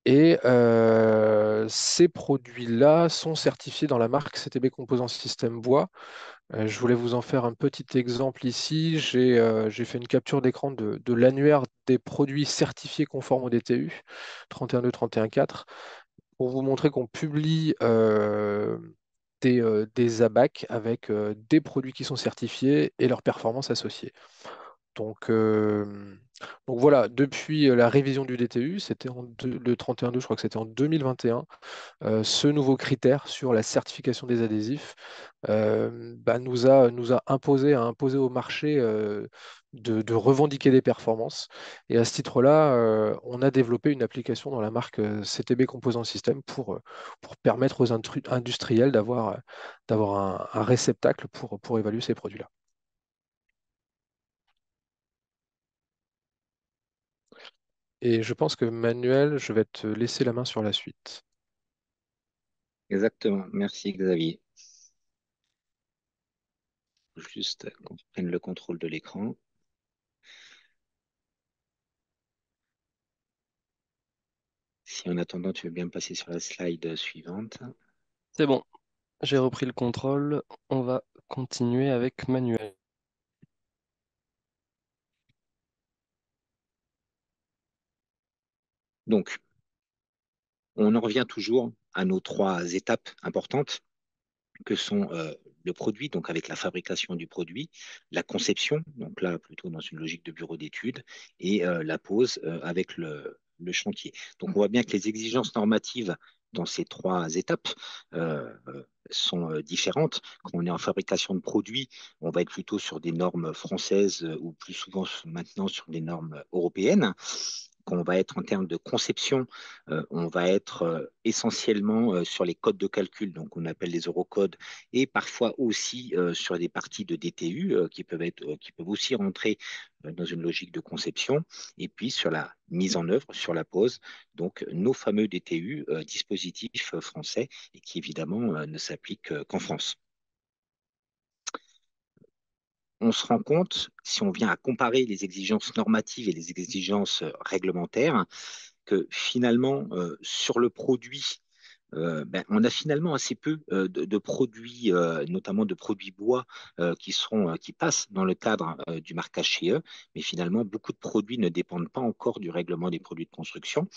Et ces produits-là sont certifiés dans la marque CTB Composants Système Bois. Je voulais vous en faire un petit exemple ici. J'ai fait une capture d'écran de l'annuaire des produits certifiés conformes au DTU 31.2, 31.4 pour vous montrer qu'on publie des ABAC avec des produits qui sont certifiés et leurs performances associées. Donc, donc voilà, depuis la révision du DTU, le 31.2, je crois que c'était en 2021, ce nouveau critère sur la certification des adhésifs a imposé au marché de revendiquer des performances. Et à ce titre-là, on a développé une application dans la marque CTB Composant System pour permettre aux industriels d'avoir un réceptacle pour évaluer ces produits-là. Et je pense que Manuel, je vais te laisser la main sur la suite. Exactement. Merci Xavier. Juste qu'on prenne le contrôle de l'écran. Si en attendant, tu veux bien me passer sur la slide suivante. C'est bon, j'ai repris le contrôle. On va continuer avec Manuel. Donc, on en revient toujours à nos trois étapes importantes que sont le produit, donc avec la fabrication du produit, la conception, donc là plutôt dans une logique de bureau d'études, et la pose avec le chantier. Donc on voit bien que les exigences normatives dans ces trois étapes sont différentes. Quand on est en fabrication de produits, on va être plutôt sur des normes françaises ou plus souvent maintenant sur des normes européennes. quand on va être en termes de conception, on va être essentiellement sur les codes de calcul, donc on appelle les eurocodes, et parfois aussi sur des parties de DTU qui peuvent aussi rentrer dans une logique de conception, et puis sur la mise en œuvre, sur la pose, donc nos fameux DTU, dispositifs français, et qui évidemment ne s'appliquent qu'en France. On se rend compte, si on vient à comparer les exigences normatives et les exigences réglementaires, que finalement, sur le produit, on a finalement assez peu de produits, notamment de produits bois, qui passent dans le cadre du marquage CE, mais finalement, beaucoup de produits ne dépendent pas encore du règlement des produits de construction.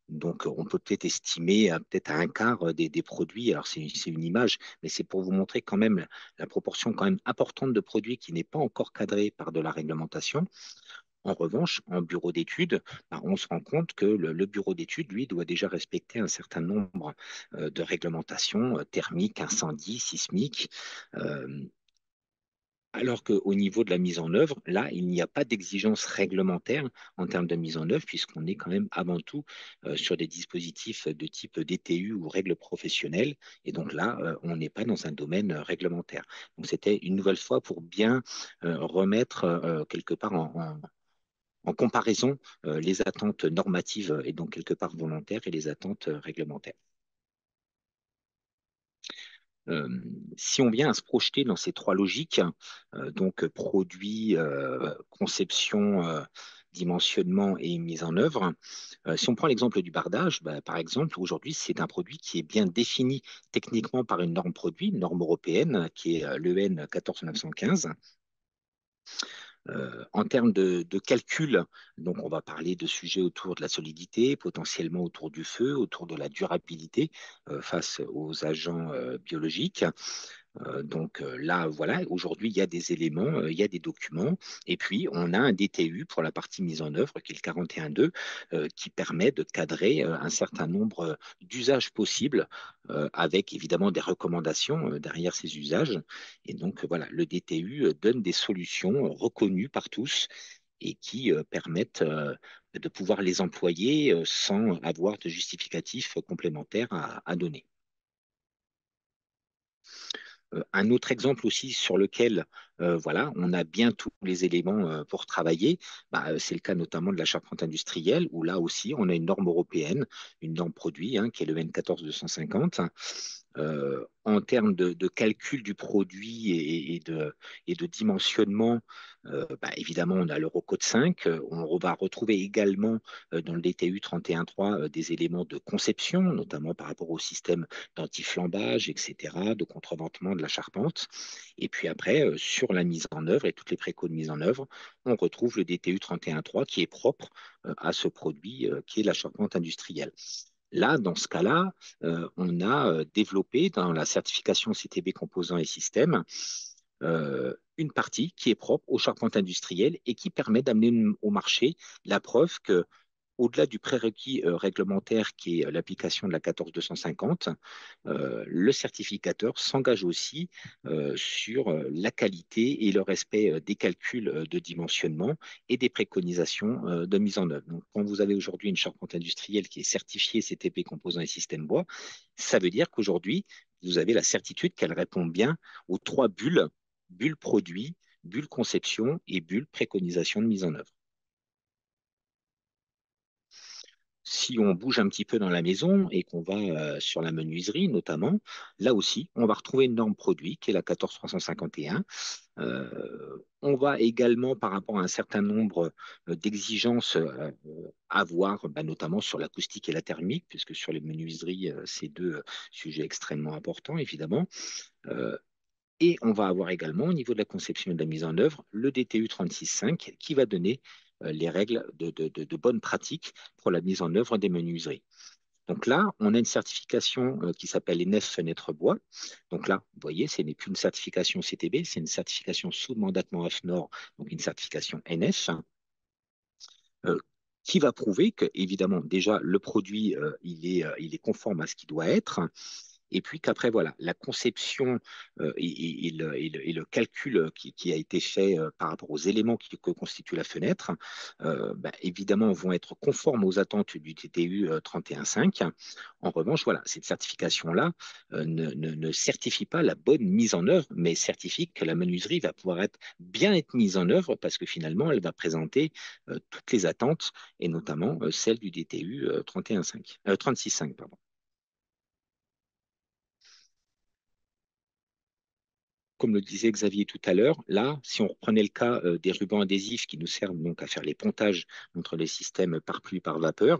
Donc, on peut peut-être estimer peut-être à un quart des produits. Alors, c'est une image, mais c'est pour vous montrer quand même la proportion quand même importante de produits qui n'est pas encore cadrée par de la réglementation. En revanche, en bureau d'études, on se rend compte que le bureau d'études, lui, doit déjà respecter un certain nombre de réglementations thermiques, incendie, sismique. euh, alors qu'au niveau de la mise en œuvre, là, il n'y a pas d'exigence réglementaire en termes de mise en œuvre, puisqu'on est quand même avant tout sur des dispositifs de type DTU ou règles professionnelles. Et donc là, on n'est pas dans un domaine réglementaire. Donc c'était une nouvelle fois pour bien remettre quelque part en comparaison les attentes normatives et donc quelque part volontaires et les attentes réglementaires. Euh, Si on vient à se projeter dans ces trois logiques, donc produit, conception, dimensionnement et mise en œuvre, si on prend l'exemple du bardage, par exemple, aujourd'hui, c'est un produit qui est bien défini techniquement par une norme produit, une norme européenne, qui est l'EN 14915. En termes de calcul, donc on va parler de sujets autour de la solidité, potentiellement autour du feu, autour de la durabilité face aux agents biologiques. Là, voilà, aujourd'hui, il y a des éléments, il y a des documents, et puis on a un DTU pour la partie mise en œuvre, qui est le 41.2, qui permet de cadrer un certain nombre d'usages possibles, avec évidemment des recommandations derrière ces usages. Et donc, voilà, le DTU donne des solutions reconnues par tous et qui permettent de pouvoir les employer sans avoir de justificatif complémentaire à donner. Un autre exemple aussi sur lequel voilà, on a bien tous les éléments pour travailler, c'est le cas notamment de la charpente industrielle, où là aussi on a une norme européenne, une norme produit, hein, qui est le N14250. En termes de calcul du produit et de dimensionnement, évidemment, on a l'Eurocode 5. On va retrouver également dans le DTU 31.3 des éléments de conception, notamment par rapport au système d'antiflambage, etc., de contreventement de la charpente. Et puis après, sur la mise en œuvre et toutes les précaux de mise en œuvre, on retrouve le DTU 31.3 qui est propre à ce produit qui est la charpente industrielle. Là, dans ce cas-là, on a développé dans la certification CTB composants et systèmes une partie qui est propre aux charpentes industrielles et qui permet d'amener au marché la preuve que, au-delà du prérequis réglementaire qui est l'application de la 14250, le certificateur s'engage aussi sur la qualité et le respect des calculs de dimensionnement et des préconisations de mise en œuvre. Donc, quand vous avez aujourd'hui une charpente industrielle qui est certifiée CTP composants et systèmes bois, ça veut dire qu'aujourd'hui, vous avez la certitude qu'elle répond bien aux trois bulles, bulle produit, bulle conception et bulle préconisation de mise en œuvre. Si on bouge un petit peu dans la maison et qu'on va sur la menuiserie notamment, là aussi, on va retrouver une norme produit qui est la 14351. On va également, par rapport à un certain nombre d'exigences, avoir, notamment sur l'acoustique et la thermique, puisque sur les menuiseries, c'est deux sujets extrêmement importants, évidemment. Euh, et on va avoir également, au niveau de la conception et de la mise en œuvre, le DTU 36.5 qui va donner les règles de bonne pratique pour la mise en œuvre des menuiseries. Donc là, on a une certification qui s'appelle ENEF Fenêtre Bois. Donc là, vous voyez, ce n'est plus une certification CTB, c'est une certification sous mandatement AFNOR, donc une certification NF, euh, qui va prouver que, évidemment, déjà, le produit, il est conforme à ce qu'il doit être, et puis qu'après, voilà, la conception et le calcul qui a été fait par rapport aux éléments que constitue la fenêtre, évidemment, vont être conformes aux attentes du TTU 31.5. En revanche, voilà, cette certification-là ne certifie pas la bonne mise en œuvre, mais certifie que la menuiserie va pouvoir bien être mise en œuvre parce que finalement, elle va présenter toutes les attentes et notamment celle du DTU 31.5, 36.5, pardon. Comme le disait Xavier tout à l'heure, là, si on reprenait le cas des rubans adhésifs qui nous servent donc à faire les pontages entre les systèmes par pluie, par vapeur,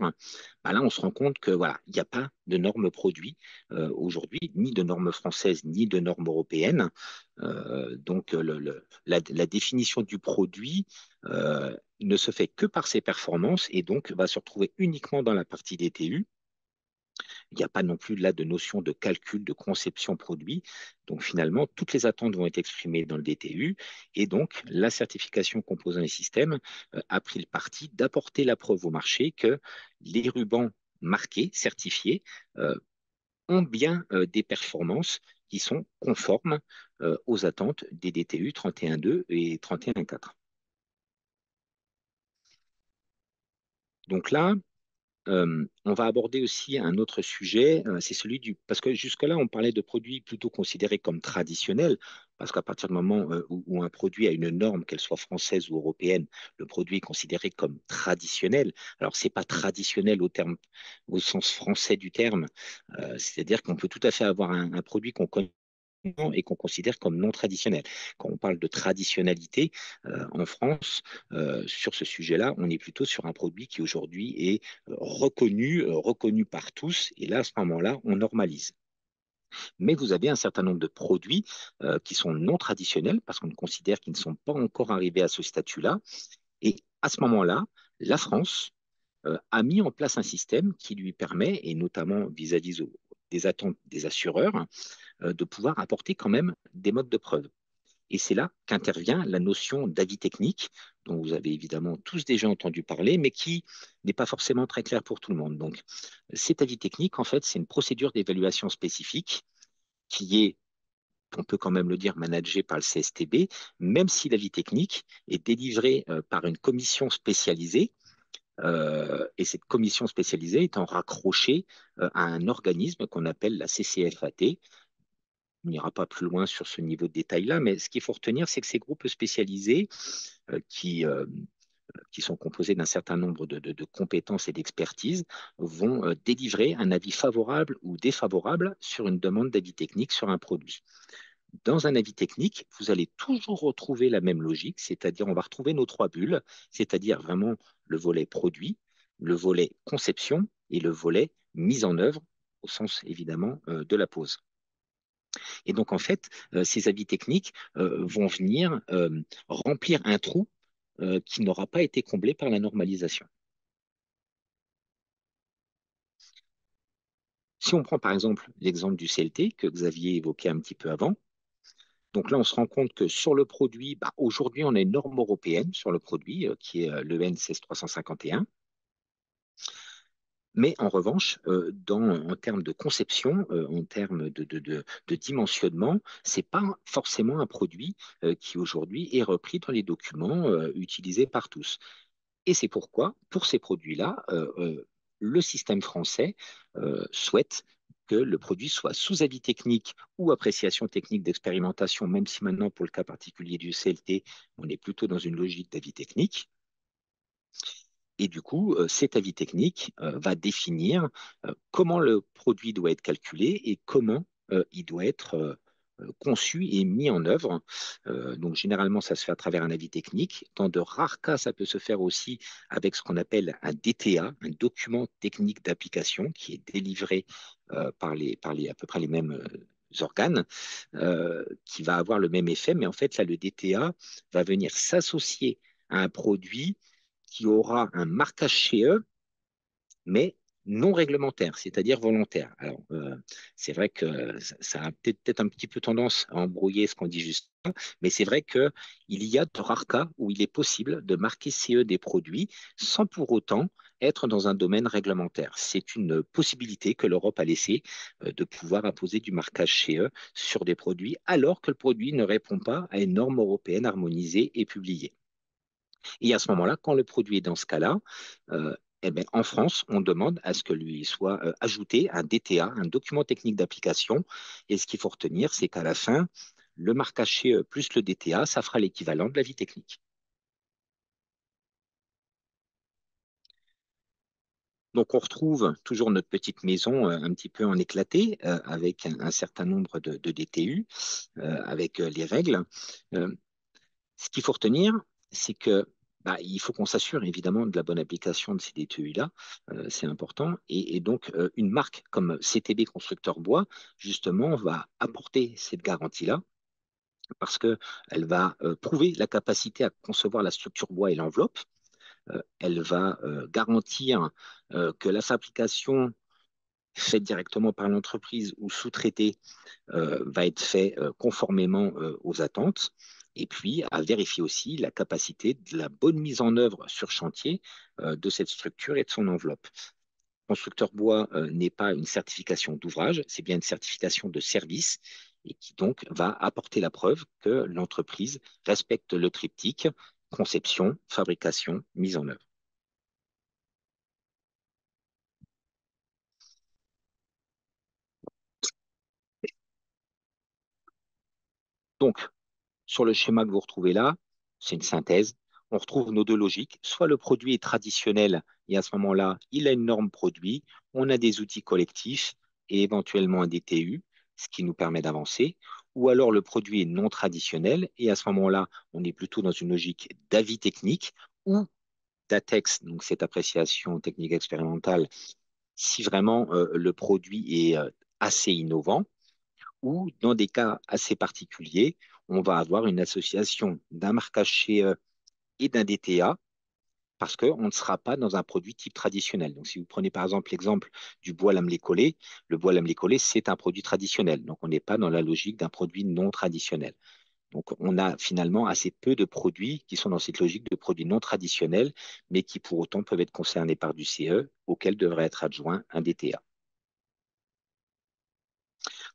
là, on se rend compte que voilà, il n'y a pas de normes produits aujourd'hui, ni de normes françaises, ni de normes européennes. Donc, la définition du produit ne se fait que par ses performances et donc va se retrouver uniquement dans la partie DTU. Il n'y a pas non plus là de notion de calcul, de conception produit. Donc finalement, toutes les attentes vont être exprimées dans le DTU et donc la certification composant les systèmes a pris le parti d'apporter la preuve au marché que les rubans marqués, certifiés, ont bien des performances qui sont conformes aux attentes des DTU 31.2 et 31.4. Donc là, on va aborder aussi un autre sujet, c'est celui du... Parce que jusque-là, on parlait de produits plutôt considérés comme traditionnels, parce qu'à partir du moment où un produit a une norme, qu'elle soit française ou européenne, le produit est considéré comme traditionnel. Alors, c'est pas traditionnel au sens français du terme, c'est-à-dire qu'on peut tout à fait avoir un produit qu'on connaît et qu'on considère comme non traditionnel. Quand on parle de traditionnalité en France, sur ce sujet-là, on est plutôt sur un produit qui aujourd'hui est reconnu par tous, et là, à ce moment-là, on normalise. Mais vous avez un certain nombre de produits qui sont non traditionnels parce qu'on considère qu'ils ne sont pas encore arrivés à ce statut-là. Et à ce moment-là, la France a mis en place un système qui lui permet, et notamment vis-à-vis des attentes des assureurs, de pouvoir apporter quand même des modes de preuve. Et c'est là qu'intervient la notion d'avis technique, dont vous avez évidemment tous déjà entendu parler, mais qui n'est pas forcément très clair pour tout le monde. Donc, cet avis technique, en fait, c'est une procédure d'évaluation spécifique qui est, on peut quand même le dire, managée par le CSTB, même si l'avis technique est délivré par une commission spécialisée. Et cette commission spécialisée étant raccrochée à un organisme qu'on appelle la CCFAT. On n'ira pas plus loin sur ce niveau de détail-là, mais ce qu'il faut retenir, c'est que ces groupes spécialisés euh, qui, euh, qui sont composés d'un certain nombre de compétences et d'expertises vont délivrer un avis favorable ou défavorable sur une demande d'avis technique sur un produit. Dans un avis technique, vous allez toujours retrouver la même logique, c'est-à-dire on va retrouver nos trois bulles, c'est-à-dire vraiment le volet produit, le volet conception et le volet mise en œuvre, au sens évidemment de la pose. Et donc, en fait, ces avis techniques vont venir remplir un trou qui n'aura pas été comblé par la normalisation. Si on prend par exemple l'exemple du CLT que Xavier évoquait un petit peu avant, donc là, on se rend compte que sur le produit, aujourd'hui, on a une norme européenne sur le produit qui est l'EN 16351. Mais en revanche, en termes de conception, en termes de dimensionnement, ce n'est pas forcément un produit qui aujourd'hui est repris dans les documents utilisés par tous. Et c'est pourquoi, pour ces produits-là, le système français souhaite que le produit soit sous avis technique ou appréciation technique d'expérimentation, même si maintenant, pour le cas particulier du CLT, on est plutôt dans une logique d'avis technique. Et du coup, cet avis technique va définir comment le produit doit être calculé et comment il doit être conçu et mis en œuvre. Donc, généralement, ça se fait à travers un avis technique. Dans de rares cas, ça peut se faire aussi avec ce qu'on appelle un DTA, un document technique d'application, qui est délivré par à peu près les mêmes organes, qui va avoir le même effet. Mais en fait, là, le DTA va venir s'associer à un produit qui aura un marquage chez eux, mais non réglementaire, c'est-à-dire volontaire. Alors, c'est vrai que ça a peut-être un petit peu tendance à embrouiller ce qu'on dit juste là, mais c'est vrai qu'il y a de rares cas où il est possible de marquer CE des produits sans pour autant être dans un domaine réglementaire. C'est une possibilité que l'Europe a laissée de pouvoir imposer du marquage CE sur des produits alors que le produit ne répond pas à une norme européenne harmonisée et publiée. Et à ce moment-là, quand le produit est dans ce cas-là, euh, eh bien, en France, on demande à ce que lui soit ajouté un DTA, un document technique d'application. Et ce qu'il faut retenir, c'est qu'à la fin, le marquage CE plus le DTA, ça fera l'équivalent de l'avis technique. Donc, on retrouve toujours notre petite maison un petit peu en éclaté avec un certain nombre de DTU, avec les règles. Euh, Ce qu'il faut retenir, c'est que il faut qu'on s'assure évidemment de la bonne application de ces DTU-là, c'est important. Et donc, une marque comme CTB Constructeur Bois, justement, va apporter cette garantie-là parce qu'elle va prouver la capacité à concevoir la structure bois et l'enveloppe. Elle va garantir que la fabrication faite directement par l'entreprise ou sous-traitée va être fait conformément aux attentes. Et puis, à vérifier aussi la capacité de la bonne mise en œuvre sur chantier de cette structure et de son enveloppe. Constructeur bois n'est pas une certification d'ouvrage, c'est bien une certification de service et qui donc va apporter la preuve que l'entreprise respecte le triptyque conception, fabrication, mise en œuvre. Donc, sur le schéma que vous retrouvez là, c'est une synthèse. On retrouve nos deux logiques. Soit le produit est traditionnel et à ce moment-là, il a une norme produit, on a des outils collectifs et éventuellement un DTU, ce qui nous permet d'avancer. Ou alors le produit est non traditionnel et à ce moment-là, on est plutôt dans une logique d'avis technique ou d'ATEX, donc cette appréciation technique expérimentale, si vraiment le produit est assez innovant ou dans des cas assez particuliers, on va avoir une association d'un marquage CE et d'un DTA parce qu'on ne sera pas dans un produit type traditionnel. Donc, si vous prenez par exemple l'exemple du bois lamelé collé, le bois lamelé collé, c'est un produit traditionnel. Donc, on n'est pas dans la logique d'un produit non traditionnel. Donc, on a finalement assez peu de produits qui sont dans cette logique de produits non traditionnels, mais qui pour autant peuvent être concernés par du CE, auquel devrait être adjoint un DTA.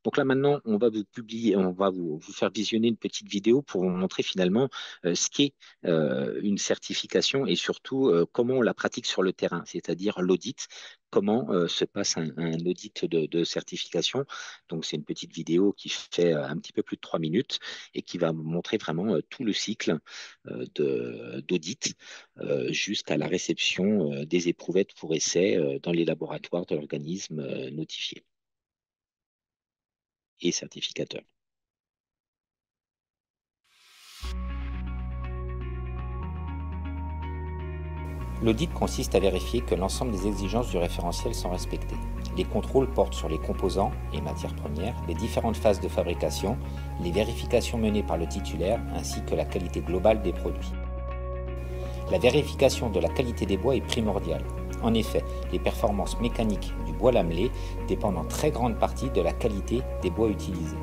Donc là maintenant, on va vous publier, on va vous faire visionner une petite vidéo pour vous montrer finalement ce qu'est une certification et surtout comment on la pratique sur le terrain, c'est-à-dire l'audit, comment se passe un audit de certification. Donc c'est une petite vidéo qui fait un petit peu plus de 3 minutes et qui va vous montrer vraiment tout le cycle d'audit jusqu'à la réception des éprouvettes pour essai dans les laboratoires de l'organisme notifié et certificateur. L'audit consiste à vérifier que l'ensemble des exigences du référentiel sont respectées. Les contrôles portent sur les composants et matières premières, les différentes phases de fabrication, les vérifications menées par le titulaire ainsi que la qualité globale des produits. La vérification de la qualité des bois est primordiale. En effet, les performances mécaniques du bois lamelé dépendent en très grande partie de la qualité des bois utilisés.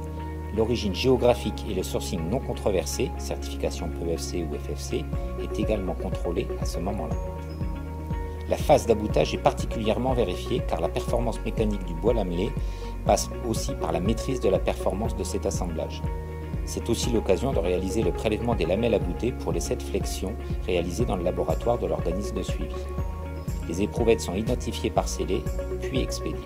L'origine géographique et le sourcing non controversé, certification PEFC ou FFC, est également contrôlée à ce moment-là. La phase d'aboutage est particulièrement vérifiée car la performance mécanique du bois lamelé passe aussi par la maîtrise de la performance de cet assemblage. C'est aussi l'occasion de réaliser le prélèvement des lamelles aboutées pour les 7 flexions réalisées dans le laboratoire de l'organisme de suivi. Les éprouvettes sont identifiées par scellé, puis expédiées.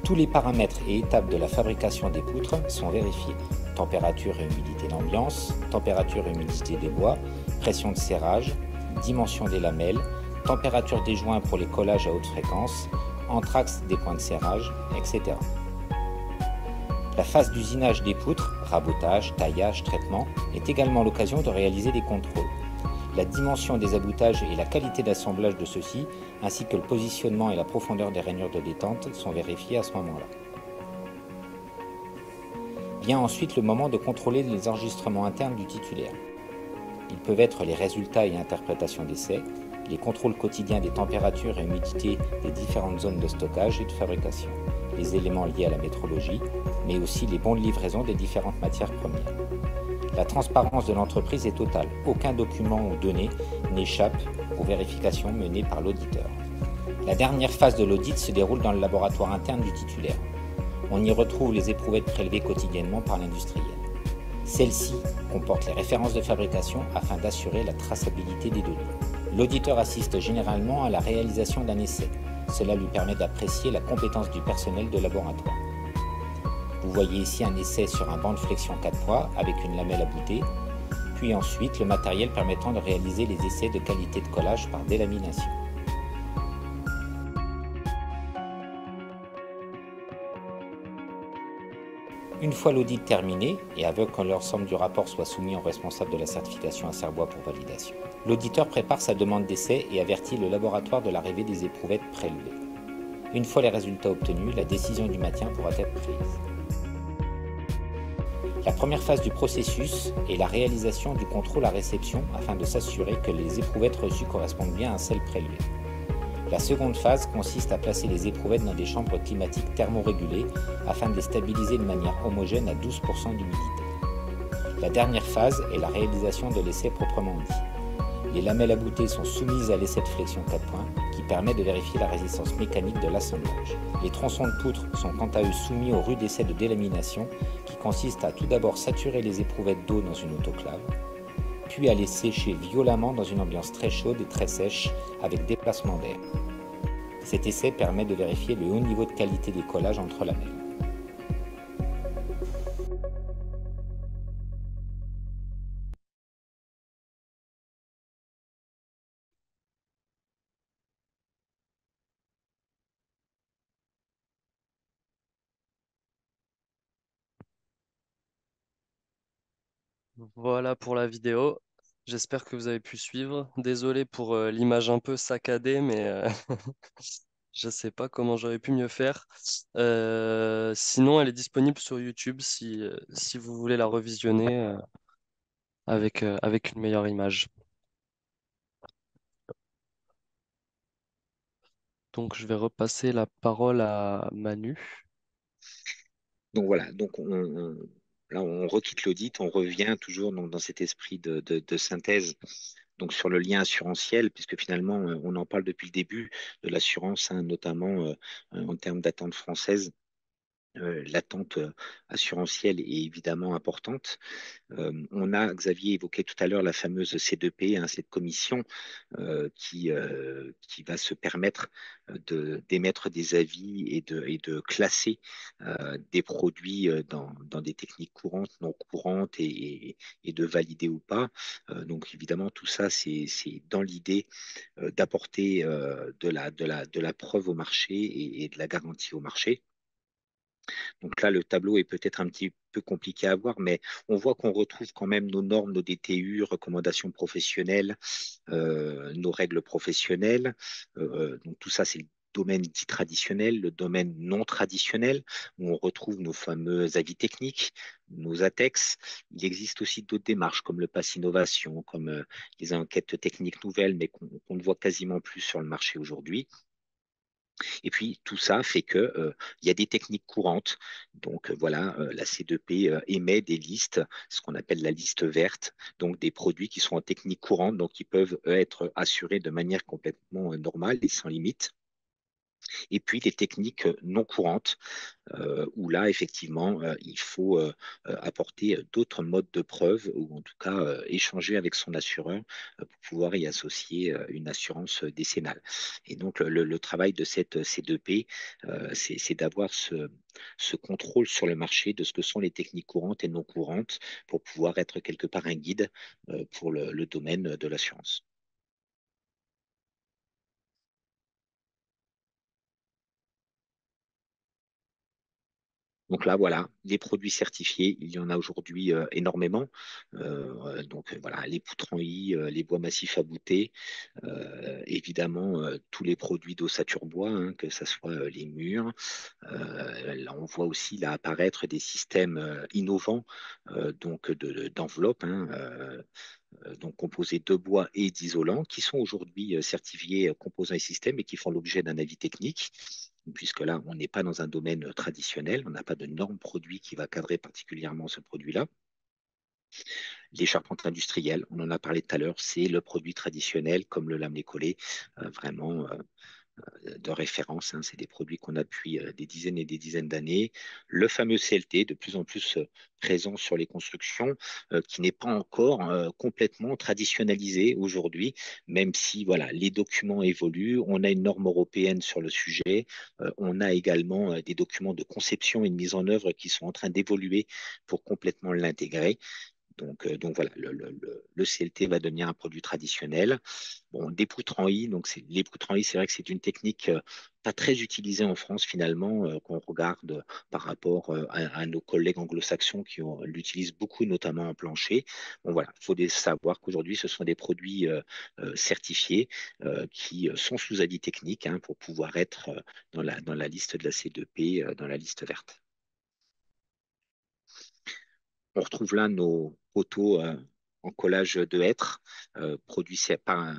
Tous les paramètres et étapes de la fabrication des poutres sont vérifiés. Température et humidité d'ambiance, température et humidité des bois, pression de serrage, dimension des lamelles, température des joints pour les collages à haute fréquence, anthrax des points de serrage, etc. La phase d'usinage des poutres, rabotage, taillage, traitement, est également l'occasion de réaliser des contrôles. La dimension des aboutages et la qualité d'assemblage de ceux-ci, ainsi que le positionnement et la profondeur des rainures de détente sont vérifiés à ce moment-là. Vient ensuite le moment de contrôler les enregistrements internes du titulaire. Ils peuvent être les résultats et interprétations d'essais, les contrôles quotidiens des températures et humidités des différentes zones de stockage et de fabrication, les éléments liés à la métrologie, mais aussi les bons de livraison des différentes matières premières. La transparence de l'entreprise est totale. Aucun document ou donnée n'échappe aux vérifications menées par l'auditeur. La dernière phase de l'audit se déroule dans le laboratoire interne du titulaire. On y retrouve les éprouvettes prélevées quotidiennement par l'industriel. Celles-ci comportent les références de fabrication afin d'assurer la traçabilité des données. L'auditeur assiste généralement à la réalisation d'un essai. Cela lui permet d'apprécier la compétence du personnel de laboratoire. Vous voyez ici un essai sur un banc de flexion 4 poids avec une lamelle à bouter, puis ensuite le matériel permettant de réaliser les essais de qualité de collage par délamination. Une fois l'audit terminé, et avec que l'ensemble du rapport soit soumis au responsable de la certification Acerbois pour validation, l'auditeur prépare sa demande d'essai et avertit le laboratoire de l'arrivée des éprouvettes prélevées. Une fois les résultats obtenus, la décision du maintien pourra être prise. La première phase du processus est la réalisation du contrôle à réception afin de s'assurer que les éprouvettes reçues correspondent bien à celles prélevées. La seconde phase consiste à placer les éprouvettes dans des chambres climatiques thermorégulées afin de les stabiliser de manière homogène à 12% d'humidité. La dernière phase est la réalisation de l'essai proprement dit. Les lamelles à bouter sont soumises à l'essai de flexion 4 points qui permet de vérifier la résistance mécanique de l'assemblage. Les tronçons de poutre sont quant à eux soumis au rude essai de délamination qui consiste à tout d'abord saturer les éprouvettes d'eau dans une autoclave, puis à les sécher violemment dans une ambiance très chaude et très sèche avec déplacement d'air. Cet essai permet de vérifier le haut niveau de qualité des collages entre lamelles. Voilà pour la vidéo. J'espère que vous avez pu suivre. Désolé pour l'image un peu saccadée, mais je ne sais pas comment j'aurais pu mieux faire. Sinon, elle est disponible sur YouTube si vous voulez la revisionner avec une meilleure image. Donc, je vais repasser la parole à Manu. Donc voilà, là on requitte l'audit, on revient toujours donc, dans cet esprit de synthèse donc sur le lien assurantiel, puisque finalement on en parle depuis le début de l'assurance, hein, notamment en termes d'attente française. L'attente assurantielle est évidemment importante. On a, Xavier évoquait tout à l'heure la fameuse C2P, hein, cette commission qui va se permettre d'émettre des avis et de classer des produits dans des techniques courantes, non courantes et de valider ou pas. Donc évidemment, tout ça, c'est dans l'idée d'apporter de la preuve au marché et de la garantie au marché. Donc là, le tableau est peut-être un petit peu compliqué à voir, mais on voit qu'on retrouve quand même nos normes, nos DTU, recommandations professionnelles, nos règles professionnelles. Donc tout ça, c'est le domaine dit traditionnel, le domaine non traditionnel, où on retrouve nos fameux avis techniques, nos ATEX. Il existe aussi d'autres démarches comme le Pass Innovation, comme les enquêtes techniques nouvelles, mais qu'on ne voit quasiment plus sur le marché aujourd'hui. Et puis tout ça fait que il y a des techniques courantes. Donc voilà, la C2P émet des listes, ce qu'on appelle la liste verte, donc des produits qui sont en technique courante, donc qui peuvent être assurés de manière complètement normale et sans limite. Et puis les techniques non courantes, où là, effectivement, il faut apporter d'autres modes de preuve, ou en tout cas échanger avec son assureur pour pouvoir y associer une assurance décennale. Et donc, le travail de cette C2P, c'est d'avoir ce contrôle sur le marché de ce que sont les techniques courantes et non courantes pour pouvoir être quelque part un guide pour le domaine de l'assurance. Donc là, voilà, les produits certifiés, il y en a aujourd'hui énormément. Voilà, les poutres en I, les bois massifs à bouter, évidemment tous les produits d'ossature bois, hein, que ce soit les murs. Là, on voit aussi là apparaître des systèmes innovants, d'enveloppes, hein, donc composés de bois et d'isolants, qui sont aujourd'hui certifiés composants et systèmes et qui font l'objet d'un avis technique, puisque là, on n'est pas dans un domaine traditionnel, on n'a pas de norme produit qui va cadrer particulièrement ce produit-là. Les charpentes industrielles, on en a parlé tout à l'heure, c'est le produit traditionnel comme le lamelé collé, vraiment de référence, hein. C'est des produits qu'on a depuis des dizaines et des dizaines d'années. Le fameux CLT, de plus en plus présent sur les constructions, qui n'est pas encore complètement traditionnalisé aujourd'hui, même si voilà, les documents évoluent. On a une norme européenne sur le sujet. On a également des documents de conception et de mise en œuvre qui sont en train d'évoluer pour complètement l'intégrer. Donc voilà, le CLT va devenir un produit traditionnel. Bon, des poutres en I, donc les poutres en I, c'est vrai que c'est une technique pas très utilisée en France finalement, qu'on regarde par rapport à nos collègues anglo-saxons qui l'utilisent beaucoup, notamment en plancher. Bon voilà, il faut savoir qu'aujourd'hui, ce sont des produits certifiés qui sont sous avis technique, hein, pour pouvoir être dans la liste de la C2P, dans la liste verte. On retrouve là nos poteaux en collage de hêtre, produits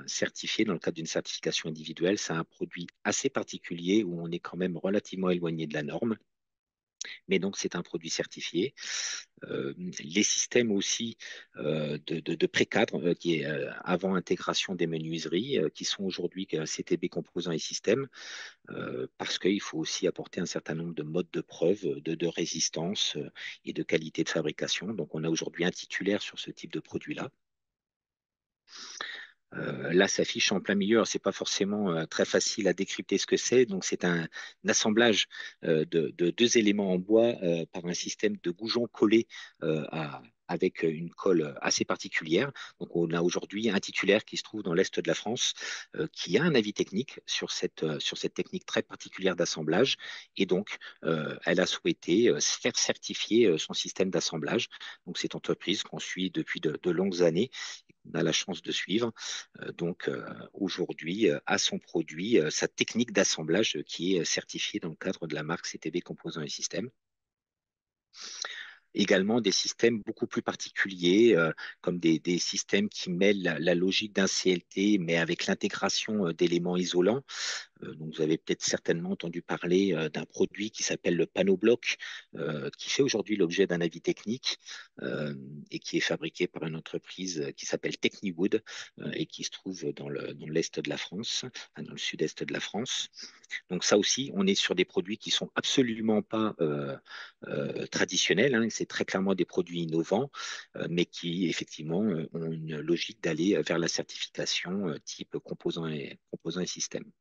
certifiés dans le cadre d'une certification individuelle. C'est un produit assez particulier où on est quand même relativement éloigné de la norme, mais donc c'est un produit certifié. Les systèmes aussi de précadre, qui est avant intégration des menuiseries, qui sont aujourd'hui CTB composants et systèmes, parce qu'il faut aussi apporter un certain nombre de modes de preuve, de résistance et de qualité de fabrication. Donc on a aujourd'hui un titulaire sur ce type de produit-là. Là s'affiche en plein milieu. C'est pas forcément très facile à décrypter ce que c'est. Donc c'est un assemblage de deux éléments en bois par un système de goujons collés avec une colle assez particulière. Donc on a aujourd'hui un titulaire qui se trouve dans l'est de la France, qui a un avis technique sur cette technique très particulière d'assemblage. Et donc elle a souhaité faire certifier son système d'assemblage. Donc cette entreprise qu'on suit depuis de longues années, on a la chance de suivre. Aujourd'hui, a son produit, sa technique d'assemblage qui est certifiée dans le cadre de la marque CTB Composants et Systèmes. Également des systèmes beaucoup plus particuliers, comme des systèmes qui mêlent la logique d'un CLT, mais avec l'intégration d'éléments isolants. Donc, vous avez peut-être certainement entendu parler d'un produit qui s'appelle le panneau-bloc, qui fait aujourd'hui l'objet d'un avis technique, et qui est fabriqué par une entreprise qui s'appelle Techniwood, et qui se trouve dans l'est de la France, enfin, dans le sud-est de la France. Donc ça aussi, on est sur des produits qui sont absolument pas traditionnels, hein. C'est très clairement des produits innovants, mais qui effectivement ont une logique d'aller vers la certification type composants et systèmes.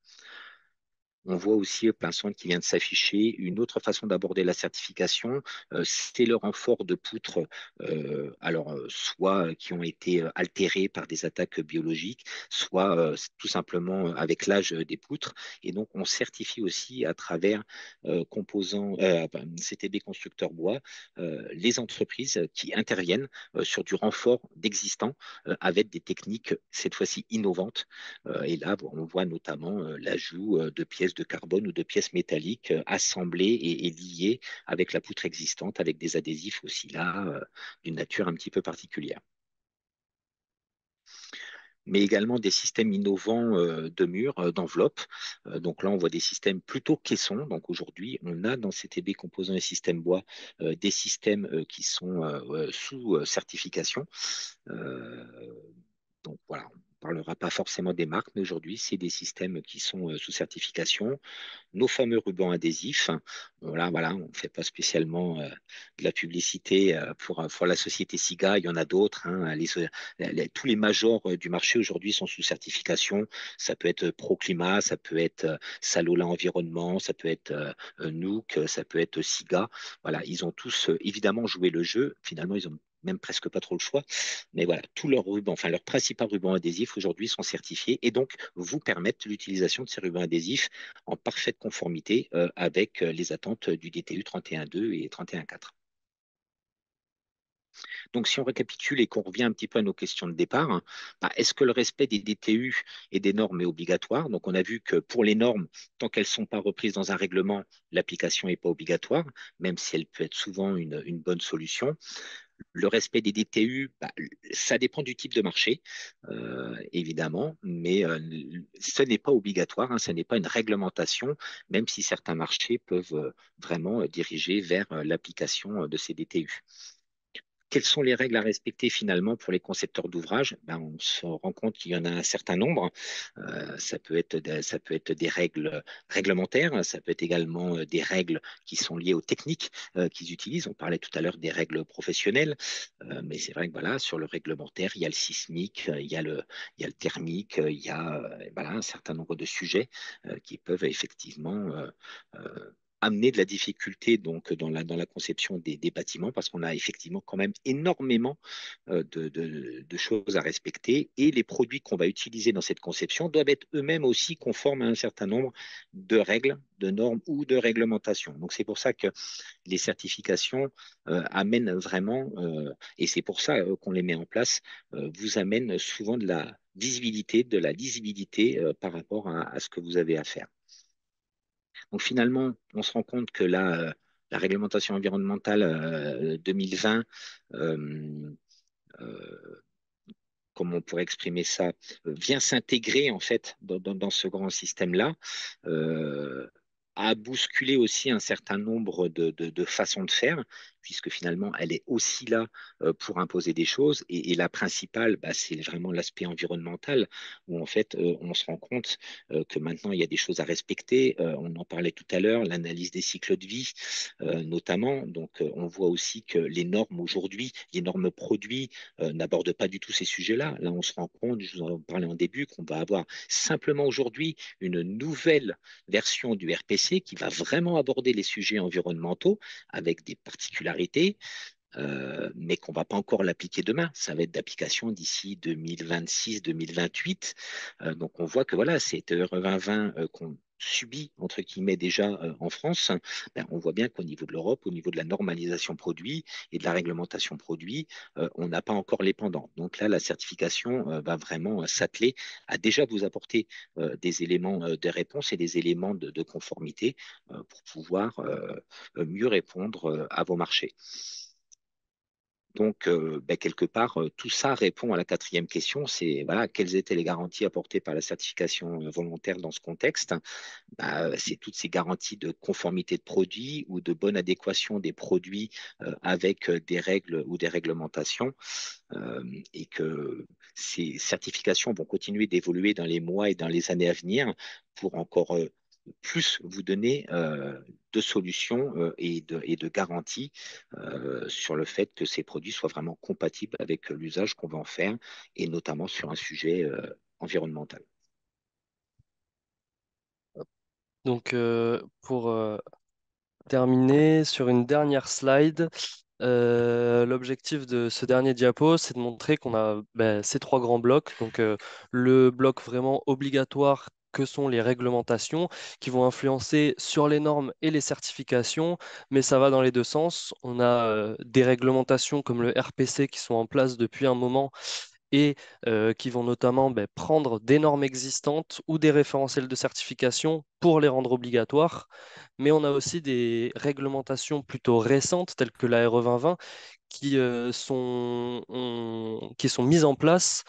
On voit aussi au plein centre qui vient de s'afficher une autre façon d'aborder la certification, c'est le renfort de poutres, soit qui ont été altérées par des attaques biologiques, soit tout simplement avec l'âge des poutres. Et donc, on certifie aussi à travers CTB Constructeur Bois, les entreprises qui interviennent sur du renfort d'existants avec des techniques cette fois-ci innovantes. Et là, on voit notamment l'ajout de pièces de carbone ou de pièces métalliques assemblées et liées avec la poutre existante, avec des adhésifs aussi là, d'une nature un petit peu particulière. Mais également des systèmes innovants de murs, d'enveloppes. Donc là, on voit des systèmes plutôt caissons. Donc aujourd'hui, on a dans CTB Composants et Systèmes Bois des systèmes qui sont sous certification. Euh, donc voilà, on ne parlera pas forcément des marques, mais aujourd'hui, c'est des systèmes qui sont sous certification. Nos fameux rubans adhésifs, bon, là, voilà, on ne fait pas spécialement de la publicité pour la société SIGA, il y en a d'autres, hein. Tous les majors du marché aujourd'hui sont sous certification. Ça peut être ProClimat, ça peut être Salola Environnement, ça peut être Nook, ça peut être SIGA. Voilà, ils ont tous évidemment joué le jeu. Finalement, ils ont même presque pas trop le choix. Mais voilà, tous leurs rubans, enfin leurs principaux rubans adhésifs aujourd'hui sont certifiés et donc vous permettent l'utilisation de ces rubans adhésifs en parfaite conformité avec les attentes du DTU 31.2 et 31.4. Donc, si on récapitule et qu'on revient un petit peu à nos questions de départ, hein, est-ce que le respect des DTU et des normes est obligatoire? Donc, on a vu que pour les normes, tant qu'elles ne sont pas reprises dans un règlement, l'application n'est pas obligatoire, même si elle peut être souvent une bonne solution. Le respect des DTU, ça dépend du type de marché, évidemment, mais ce n'est pas obligatoire, hein, ce n'est pas une réglementation, même si certains marchés peuvent vraiment diriger vers l'application de ces DTU. quelles sont les règles à respecter finalement pour les concepteurs d'ouvrages? Ben, on se rend compte qu'il y en a un certain nombre. Ça peut être des règles réglementaires, ça peut être également des règles qui sont liées aux techniques qu'ils utilisent. On parlait tout à l'heure des règles professionnelles, mais c'est vrai que voilà, sur le réglementaire, il y a le sismique, il y a le thermique, il y a voilà, un certain nombre de sujets qui peuvent effectivement amener de la difficulté donc dans la conception des bâtiments parce qu'on a effectivement quand même énormément de choses à respecter et les produits qu'on va utiliser dans cette conception doivent être eux-mêmes aussi conformes à un certain nombre de règles, de normes ou de réglementations. Donc c'est pour ça que les certifications amènent vraiment, et c'est pour ça qu'on les met en place, vous amènent souvent de la visibilité, de la lisibilité par rapport à ce que vous avez à faire. Donc finalement, on se rend compte que la réglementation environnementale 2020, euh, euh, comment on pourrait exprimer ça, vient s'intégrer en fait dans ce grand système-là, euh, a bousculé aussi un certain nombre de façons de faire, puisque finalement elle est aussi là pour imposer des choses. Et la principale, bah, c'est vraiment l'aspect environnemental, où en fait on se rend compte que maintenant il y a des choses à respecter. On en parlait tout à l'heure, l'analyse des cycles de vie notamment. Donc on voit aussi que les normes aujourd'hui, les normes produits, n'aborde pas du tout ces sujets-là. Là, on se rend compte, je vous en parlais en début, qu'on va avoir simplement aujourd'hui une nouvelle version du RPC qui va vraiment aborder les sujets environnementaux avec des particularités, mais qu'on ne va pas encore l'appliquer demain. Ça va être d'application d'ici 2026-2028. Donc on voit que voilà, c'est EUR 2020 qu'on subit, entre guillemets, déjà en France. Ben, on voit bien qu'au niveau de l'Europe, au niveau de la normalisation produit et de la réglementation produit, on n'a pas encore les pendants. Donc là, la certification va vraiment s'atteler à déjà vous apporter des éléments de réponse et des éléments de conformité pour pouvoir mieux répondre à vos marchés. Donc, ben, quelque part, tout ça répond à la quatrième question, c'est voilà, quelles étaient les garanties apportées par la certification volontaire dans ce contexte? Bah, c'est toutes ces garanties de conformité de produits ou de bonne adéquation des produits avec des règles ou des réglementations, euh, et que ces certifications vont continuer d'évoluer dans les mois et dans les années à venir pour encore plus vous donner de solutions et de garanties sur le fait que ces produits soient vraiment compatibles avec l'usage qu'on va en faire, et notamment sur un sujet environnemental. Donc, pour terminer sur une dernière slide, l'objectif de ce dernier diapo, c'est de montrer qu'on a ben, ces trois grands blocs. Donc, le bloc vraiment obligatoire que sont les réglementations qui vont influencer sur les normes et les certifications, mais ça va dans les deux sens. On a des réglementations comme le RPC qui sont en place depuis un moment et qui vont notamment ben, prendre des normes existantes ou des référentiels de certification pour les rendre obligatoires. Mais on a aussi des réglementations plutôt récentes, telles que la RE 2020, qui sont mises en place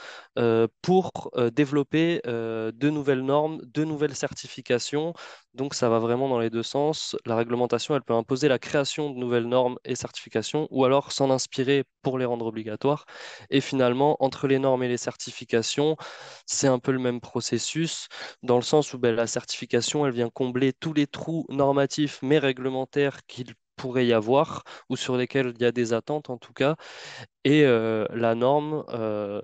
pour développer de nouvelles normes, de nouvelles certifications. Donc ça va vraiment dans les deux sens. La réglementation, elle peut imposer la création de nouvelles normes et certifications ou alors s'en inspirer pour les rendre obligatoires. Et finalement, entre les normes et les certifications, c'est un peu le même processus dans le sens où ben, la certification, elle vient combler tous les trous normatifs mais réglementaires qu'il pourrait y avoir ou sur lesquels il y a des attentes en tout cas. Et la norme,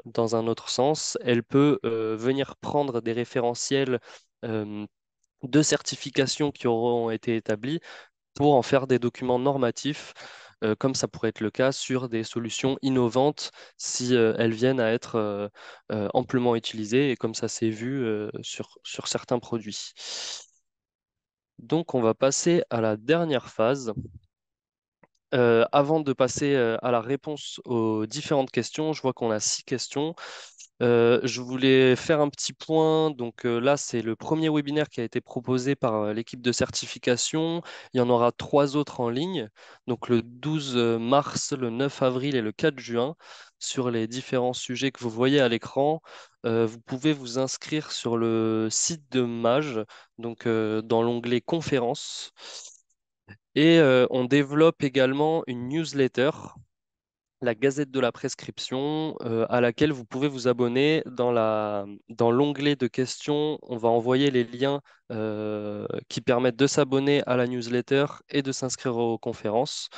dans un autre sens, elle peut venir prendre des référentiels euh, de certification qui auront été établis pour en faire des documents normatifs, comme ça pourrait être le cas sur des solutions innovantes si elles viennent à être amplement utilisées et comme ça s'est vu sur certains produits. Donc on va passer à la dernière phase. Avant de passer à la réponse aux différentes questions, je vois qu'on a 6 questions. Je voulais faire un petit point. Donc là, c'est le premier webinaire qui a été proposé par l'équipe de certification. Il y en aura 3 autres en ligne. Donc le 12 mars, le 9 avril et le 4 juin sur les différents sujets que vous voyez à l'écran. Vous pouvez vous inscrire sur le site de Mage, donc dans l'onglet conférences. Et on développe également une newsletter la Gazette de la prescription, à laquelle vous pouvez vous abonner. Dans l'onglet de questions, on va envoyer les liens qui permettent de s'abonner à la newsletter et de s'inscrire aux conférences.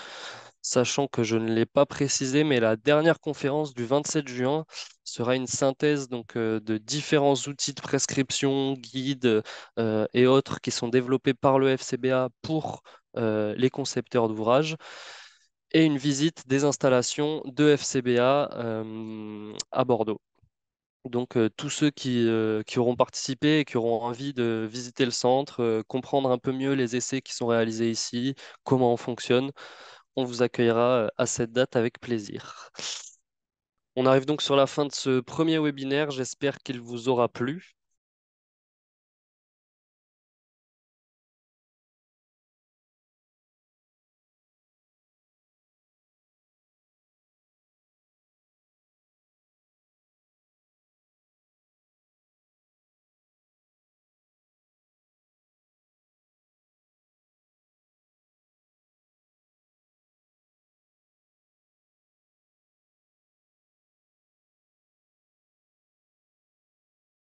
Sachant que je ne l'ai pas précisé, mais la dernière conférence du 27 juin sera une synthèse donc, de différents outils de prescription, guides et autres qui sont développés par le FCBA pour les concepteurs d'ouvrages et une visite des installations de FCBA à Bordeaux. Donc, tous ceux qui auront participé et qui auront envie de visiter le centre, comprendre un peu mieux les essais qui sont réalisés ici, comment on fonctionne, on vous accueillera à cette date avec plaisir. On arrive donc sur la fin de ce premier webinaire. J'espère qu'il vous aura plu.